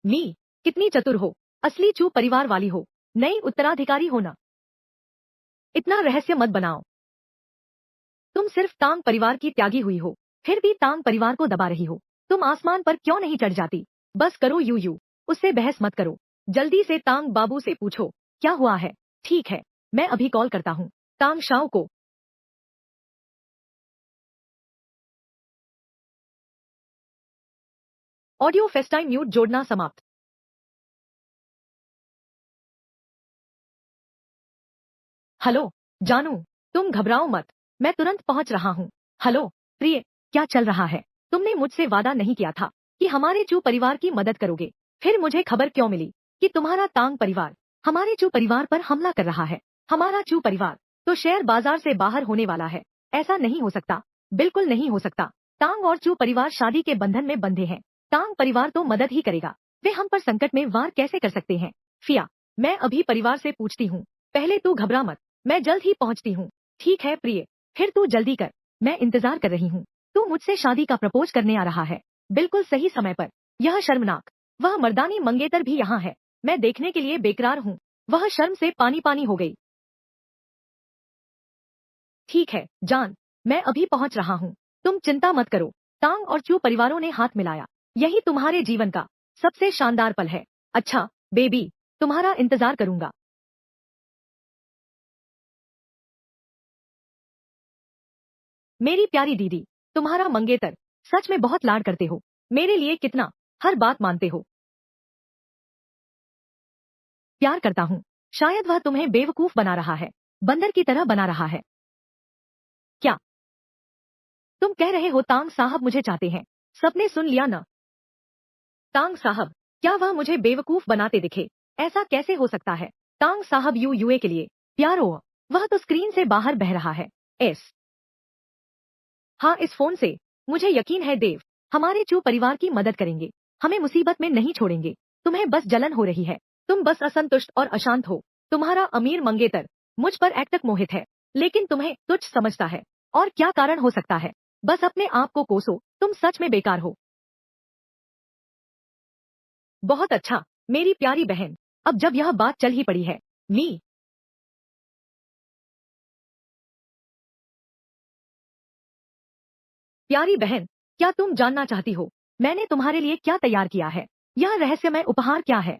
मी, कितनी चतुर हो। असली चू परिवार वाली हो। नई उत्तराधिकारी हो ना। इतना रहस्य मत बनाओ। तुम सिर्फ तांग परिवार की त्यागी हुई हो, फिर भी तांग परिवार को दबा रही हो। तुम आसमान पर क्यों नहीं चढ़ जाती? बस करो यू, उससे बहस मत करो। जल्दी से तांग बाबू से पूछो क्या हुआ है। ठीक है, मैं अभी कॉल करता हूँ तांग शाओ को। ऑडियो फेस्टाइम म्यूट जोड़ना समाप्त। हेलो जानू, तुम घबराओ मत, मैं तुरंत पहुंच रहा हूँ। हेलो प्रिय, क्या चल रहा है? तुमने मुझसे वादा नहीं किया था कि हमारे चू परिवार की मदद करोगे? फिर मुझे खबर क्यों मिली कि तुम्हारा तांग परिवार हमारे चू परिवार पर हमला कर रहा है? हमारा चू परिवार तो शेयर बाजार से बाहर होने वाला है। ऐसा नहीं हो सकता, बिल्कुल नहीं हो सकता। तांग और चू परिवार शादी के बंधन में बंधे हैं। तांग परिवार तो मदद ही करेगा। वे हम पर संकट में वार कैसे कर सकते हैं? फिया, मैं अभी परिवार से पूछती हूँ। पहले तू घबरा मत, मैं जल्द ही पहुंचती हूँ। ठीक है प्रिय, फिर तू जल्दी कर। मैं इंतजार कर रही हूँ। तू मुझसे शादी का प्रपोज करने आ रहा है, बिल्कुल सही समय पर। यह शर्मनाक। वह मर्दानी मंगेतर भी यहाँ है। मैं देखने के लिए बेकरार हूँ। वह शर्म से पानी पानी हो गई। ठीक है जान, मैं अभी पहुंच रहा हूँ। तुम चिंता मत करो। तांग और चू परिवारों ने हाथ मिलाया। यही तुम्हारे जीवन का सबसे शानदार पल है। अच्छा बेबी, तुम्हारा इंतजार करूंगा। मेरी प्यारी दीदी, तुम्हारा मंगेतर सच में बहुत लाड करते हो। मेरे लिए कितना हर बात मानते हो। प्यार करता हूँ। शायद वह तुम्हें बेवकूफ बना रहा है, बंदर की तरह बना रहा है। क्या तुम कह रहे हो तांग साहब मुझे चाहते हैं? सबने सुन लिया न? तांग साहब, क्या वह मुझे बेवकूफ बनाते दिखे? ऐसा कैसे हो सकता है? तांग साहब यूए के लिए प्यारो, वह तो स्क्रीन से बाहर बह रहा है। हाँ इस फोन से। मुझे यकीन है देव, हमारे चू परिवार की मदद करेंगे। हमें मुसीबत में नहीं छोड़ेंगे। तुम्हें बस जलन हो रही है। तुम बस असंतुष्ट और अशांत हो। तुम्हारा अमीर मंगेतर मुझ पर एकटक मोहित है, लेकिन तुम्हें तुच्छ समझता है। और क्या कारण हो सकता है? बस अपने आप को कोसो, तुम सच में बेकार हो। बहुत अच्छा मेरी प्यारी बहन, अब जब यह बात चल ही पड़ी है। मी प्यारी बहन, क्या तुम जानना चाहती हो मैंने तुम्हारे लिए क्या तैयार किया है? यह रहस्यमय उपहार क्या है?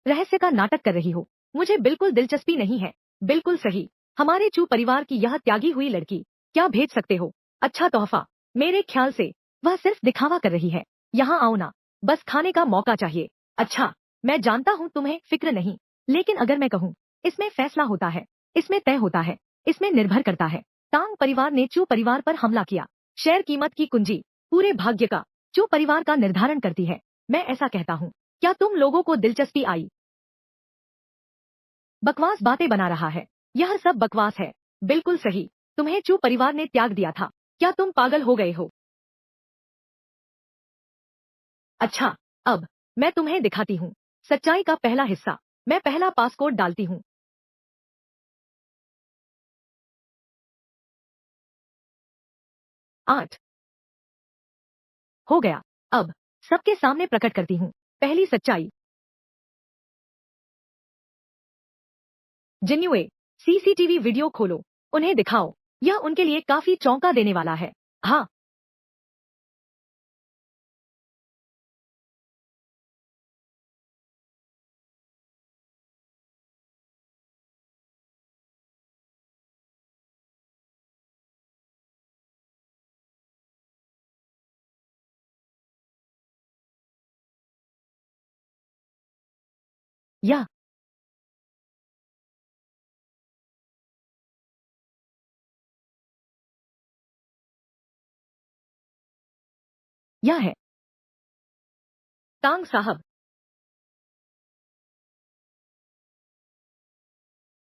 रहस्य का नाटक कर रही हो? मुझे बिल्कुल दिलचस्पी नहीं है। बिल्कुल सही, हमारे चू परिवार की यह त्यागी हुई लड़की। क्या भेज सकते हो? अच्छा तोहफा। मेरे ख्याल से वह सिर्फ दिखावा कर रही है। यहाँ आओ ना, बस खाने का मौका चाहिए। अच्छा, मैं जानता हूँ तुम्हें फिक्र नहीं, लेकिन अगर मैं कहूँ, इसमें फैसला होता है, इसमें तय होता है, इसमें निर्भर करता है। तांग परिवार ने चू परिवार पर हमला किया। शेयर कीमत की कुंजी पूरे भाग्य का चू परिवार का निर्धारण करती है। मैं ऐसा कहता हूँ। क्या तुम लोगों को दिलचस्पी आई? बकवास बातें बना रहा है। यह सब बकवास है। बिल्कुल सही, तुम्हें चू परिवार ने त्याग दिया था। क्या तुम पागल हो गए हो? अच्छा, अब मैं तुम्हें दिखाती हूँ सच्चाई का पहला हिस्सा। मैं पहला पासकोड डालती हूँ। 8 हो गया। अब सबके सामने प्रकट करती हूँ पहली सच्चाई। जिन्युए, सीसीटीवी वीडियो खोलो, उन्हें दिखाओ। यह उनके लिए काफी चौंका देने वाला है। हाँ, यह यह है। तांग साहब,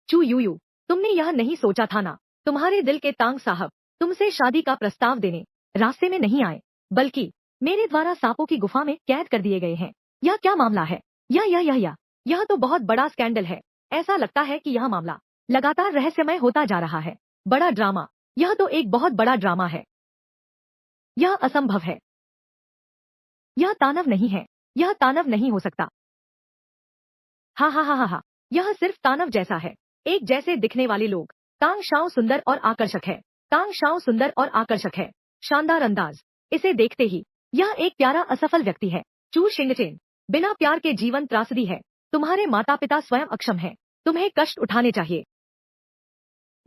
चू यूयू, तुमने यह नहीं सोचा था ना? तुम्हारे दिल के तांग साहब तुमसे शादी का प्रस्ताव देने रास्ते में नहीं आए, बल्कि मेरे द्वारा सांपों की गुफा में कैद कर दिए गए हैं। यह क्या मामला है? यह तो बहुत बड़ा स्कैंडल है। ऐसा लगता है कि यह मामला लगातार रहस्यमय होता जा रहा है। बड़ा ड्रामा। यह तो एक बहुत बड़ा ड्रामा है। यह असंभव है। यह तानव नहीं है। यह तानव नहीं हो सकता। हा, यह सिर्फ तानव जैसा है। एक जैसे दिखने वाले लोग। तांग शाओ सुंदर और आकर्षक है। तांग शाओ सुंदर और आकर्षक है। शानदार अंदाज। इसे देखते ही यह एक प्यारा असफल व्यक्ति है। चू शिंगचेन, बिना प्यार के जीवन त्रासदी है। तुम्हारे माता पिता स्वयं अक्षम हैं। तुम्हें कष्ट उठाने चाहिए।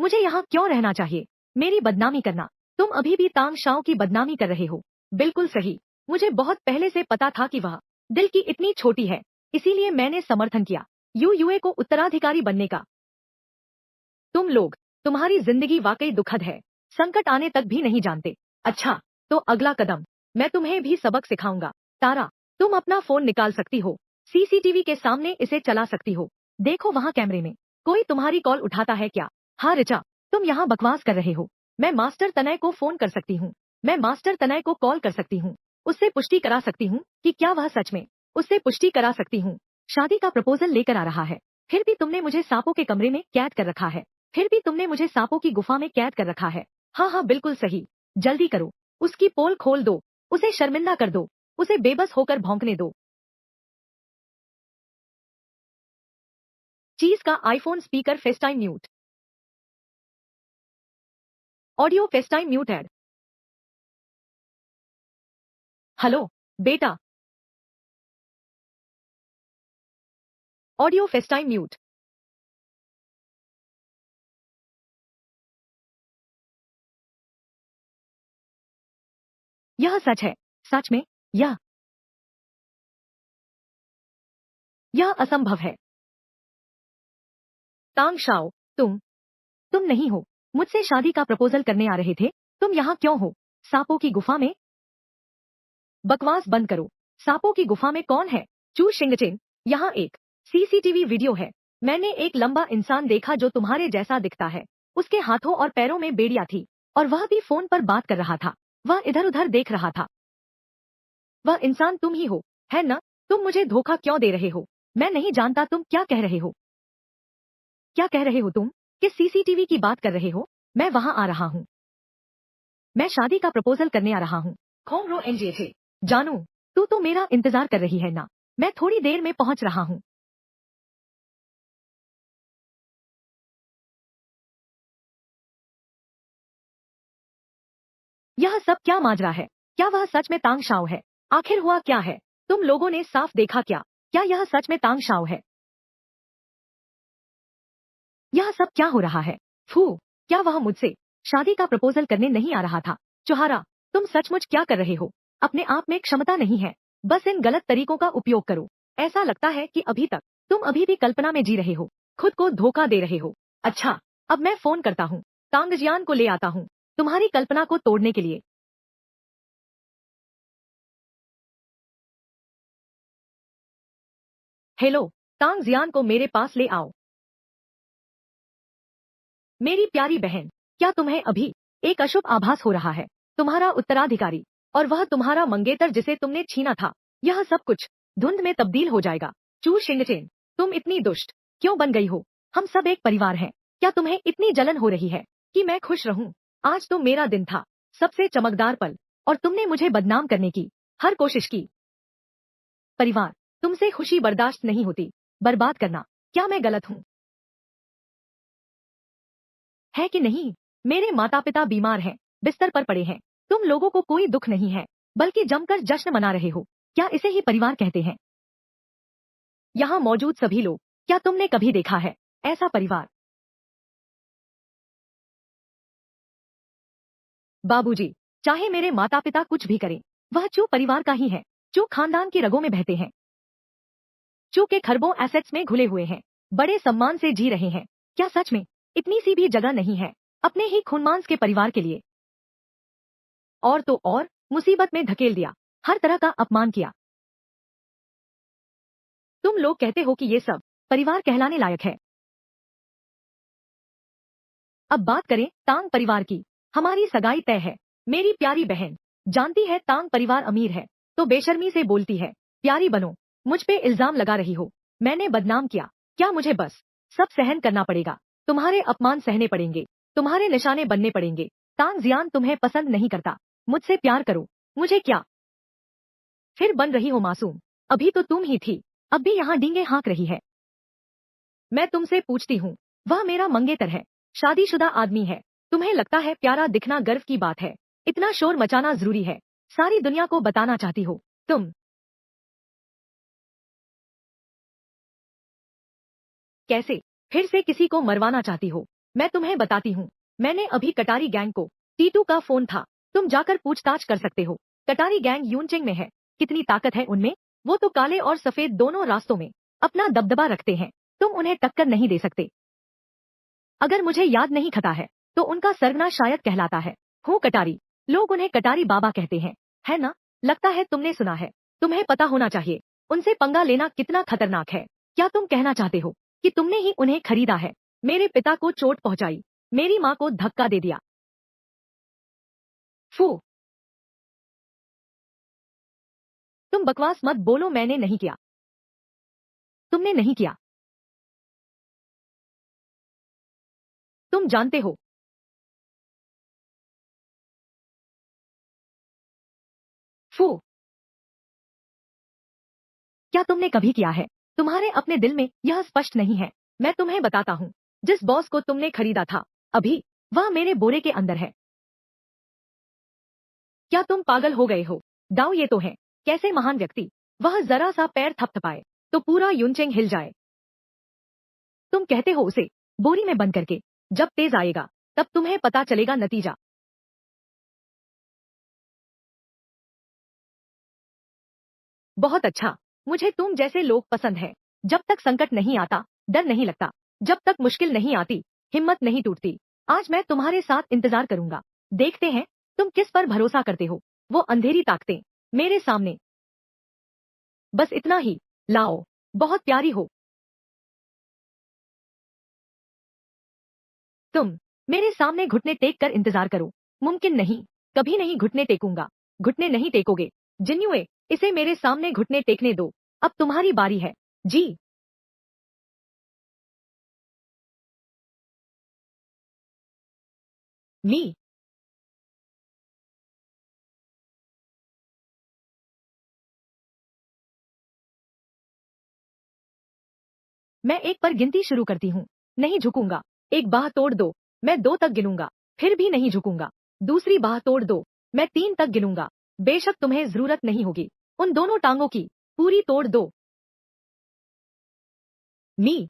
मुझे यहाँ क्यों रहना चाहिए? मेरी बदनामी करना। तुम अभी भी तांग शाओ की बदनामी कर रहे हो। बिल्कुल सही। मुझे बहुत पहले से पता था कि वह दिल की इतनी छोटी है, इसीलिए मैंने समर्थन किया यूए को उत्तराधिकारी बनने का। तुम लोग, तुम्हारी जिंदगी वाकई दुखद है। संकट आने तक भी नहीं जानते। अच्छा, तो अगला कदम, मैं तुम्हें भी सबक सिखाऊंगा। तारा, तुम अपना फोन निकाल सकती हो। सीसीटीवी के सामने इसे चला सकती हो। देखो वहाँ कैमरे में कोई तुम्हारी कॉल उठाता है क्या? हाँ ऋचा, तुम यहाँ बकवास कर रहे हो। मैं मास्टर तनय को फोन कर सकती हूँ। मैं मास्टर तनय को कॉल कर सकती हूँ। उससे पुष्टि करा सकती हूँ कि क्या वह सच में। उससे पुष्टि करा सकती हूँ। शादी का प्रपोजल लेकर आ रहा है। फिर भी तुमने मुझे सांपों के कमरे में कैद कर रखा है। फिर भी तुमने मुझे सांपों की गुफा में कैद कर रखा है। हाँ हाँ बिल्कुल सही, जल्दी करो, उसकी पोल खोल दो, उसे शर्मिंदा कर दो, उसे बेबस होकर भौंकने दो। चीज का iPhone speaker FaceTime mute. Audio FaceTime muted. Hello बेटा। Audio FaceTime mute. यह सच है, सच में, यह असंभव है। तांग शाओ, तुम नहीं हो, मुझसे शादी का प्रपोजल करने आ रहे थे, तुम यहाँ क्यों हो? सांपों की गुफा में? बकवास बंद करो, सांपों की गुफा में कौन है? चू शिंगचेन, यहाँ एक सीसीटीवी वीडियो है। मैंने एक लंबा इंसान देखा जो तुम्हारे जैसा दिखता है। उसके हाथों और पैरों में बेड़ियां थी, और वह भी फोन पर बात कर रहा था। वह इधर उधर देख रहा था। वह इंसान तुम ही हो, है न? तुम मुझे धोखा क्यों दे रहे हो? मैं नहीं जानता तुम क्या कह रहे हो। क्या कह रहे हो तुम? किस सीसीटीवी की बात कर रहे हो? मैं वहां आ रहा हूँ। मैं शादी का प्रपोजल करने आ रहा हूँ। खोमरो एनजे थे। जानू, तू तो मेरा इंतजार कर रही है ना? मैं थोड़ी देर में पहुंच रहा हूँ। यह सब क्या माजरा है? क्या वह सच में तांग शाओ है? आखिर हुआ क्या है? तुम लोगों ने साफ देखा क्या? क्या यह सच में तांग शाओ है? यह सब क्या हो रहा है? फू, क्या वह मुझसे शादी का प्रपोजल करने नहीं आ रहा था? चुहारा, तुम सचमुच क्या कर रहे हो? अपने आप में क्षमता नहीं है, बस इन गलत तरीकों का उपयोग करो। ऐसा लगता है कि अभी तक तुम अभी भी कल्पना में जी रहे हो, खुद को धोखा दे रहे हो। अच्छा, अब मैं फोन करता हूँ, तांगजियान को ले आता हूँ, तुम्हारी कल्पना को तोड़ने के लिए। हेलो, तांगजियान को मेरे पास ले आओ। मेरी प्यारी बहन, क्या तुम्हें अभी एक अशुभ आभास हो रहा है? तुम्हारा उत्तराधिकारी और वह तुम्हारा मंगेतर जिसे तुमने छीना था, यह सब कुछ धुंध में तब्दील हो जाएगा। चू शिंगचेन, तुम इतनी दुष्ट क्यों बन गई हो? हम सब एक परिवार हैं। क्या तुम्हें इतनी जलन हो रही है कि मैं खुश रहूं? आज तो मेरा दिन था, सबसे चमकदार पल, और तुमने मुझे बदनाम करने की हर कोशिश की। परिवार, तुमसे खुशी बर्दाश्त नहीं होती, बर्बाद करना। क्या मैं गलत हूँ? है कि नहीं? मेरे माता पिता बीमार हैं, बिस्तर पर पड़े हैं। तुम लोगों को कोई दुख नहीं है, बल्कि जमकर जश्न मना रहे हो। क्या इसे ही परिवार कहते हैं? यहाँ मौजूद सभी लोग, क्या तुमने कभी देखा है ऐसा परिवार? बाबूजी, चाहे मेरे माता पिता कुछ भी करें, वह चू परिवार का ही है। चू खानदान की रगों में बहते हैं। चू के खरबों एसेट्स में घुले हुए हैं, बड़े सम्मान से जी रहे हैं। क्या सच में इतनी सी भी जगह नहीं है अपने ही खूनमांस के परिवार के लिए? और तो और, मुसीबत में धकेल दिया, हर तरह का अपमान किया। तुम लोग कहते हो कि ये सब परिवार कहलाने लायक है। अब बात करें तांग परिवार की। हमारी सगाई तय है। मेरी प्यारी बहन जानती है तांग परिवार अमीर है, तो बेशर्मी से बोलती है, प्यारी बनो, मुझ पे इल्जाम लगा रही हो, मैंने बदनाम किया। क्या मुझे बस सब सहन करना पड़ेगा? तुम्हारे अपमान सहने पड़ेंगे, तुम्हारे निशाने बनने पड़ेंगे। तांग जियान तुम्हें पसंद नहीं करता, मुझसे प्यार करो। मुझे क्या फिर बन रही हो मासूम? अभी तो तुम ही थी, अब भी यहाँ डींगे हाँक रही है। मैं तुमसे पूछती हूँ, वह मेरा मंगेतर है, शादीशुदा आदमी है। तुम्हें लगता है प्यारा दिखना गर्व की बात है? इतना शोर मचाना जरूरी है? सारी दुनिया को बताना चाहती हो तुम? कैसे फिर से किसी को मरवाना चाहती हो? मैं तुम्हें बताती हूँ। मैंने अभी कटारी गैंग को, टीटू का फोन था, तुम जाकर पूछताछ कर सकते हो। कटारी गैंग यूनचेंग में है। कितनी ताकत है उनमें? वो तो काले और सफेद दोनों रास्तों में अपना दबदबा रखते हैं, तुम उन्हें टक्कर नहीं दे सकते। अगर मुझे याद नहीं खता है, तो उनका सरगना शायद कहलाता है हूँ कटारी। लोग उन्हें कटारी बाबा कहते हैं, है ना? लगता है तुमने सुना है। तुम्हें पता होना चाहिए, उनसे पंगा लेना कितना खतरनाक है। क्या तुम कहना चाहते हो कि तुमने ही उन्हें खरीदा है? मेरे पिता को चोट पहुंचाई, मेरी माँ को धक्का दे दिया। फू, तुम बकवास मत बोलो, मैंने नहीं किया। तुमने नहीं किया। तुम जानते हो फू। क्या तुमने कभी किया है? तुम्हारे अपने दिल में यह स्पष्ट नहीं है। मैं तुम्हें बताता हूँ। जिस बॉस को तुमने खरीदा था अभी, वह मेरे बोरे के अंदर है। क्या तुम पागल हो गए हो? दाऊ ये तो है। कैसे महान व्यक्ति, वह जरा सा पैर थपथपाए तो पूरा यूनचेंग हिल जाए। तुम कहते हो उसे बोरी में बंद करके, जब तेज आएगा तब तुम्हें पता चलेगा नतीजा। बहुत अच्छा। मुझे तुम जैसे लोग पसंद है। जब तक संकट नहीं आता, डर नहीं लगता। जब तक मुश्किल नहीं आती, हिम्मत नहीं टूटती। आज मैं तुम्हारे साथ इंतजार करूंगा। देखते हैं तुम किस पर भरोसा करते हो। वो अंधेरी ताकतें मेरे सामने। बस इतना ही। लाओ। बहुत प्यारी हो तुम। मेरे सामने घुटने टेक कर इंतजार करो। मुमकिन नहीं। कभी नहीं घुटने टेकूंगा। घुटने नहीं टेकोगे। जिन्युए, इसे मेरे सामने घुटने टेकने दो। अब तुम्हारी बारी है। जी। मी। मैं एक पर गिनती शुरू करती हूँ। नहीं झुकूंगा। एक बाह तोड़ दो। मैं दो तक गिनूंगा। फिर भी नहीं झुकूंगा। दूसरी बाह तोड़ दो। मैं तीन तक गिनूंगा। बेशक तुम्हें जरूरत नहीं होगी उन दोनों टांगों की। पूरी तोड़ दो। मी।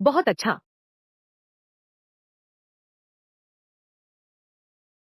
बहुत अच्छा।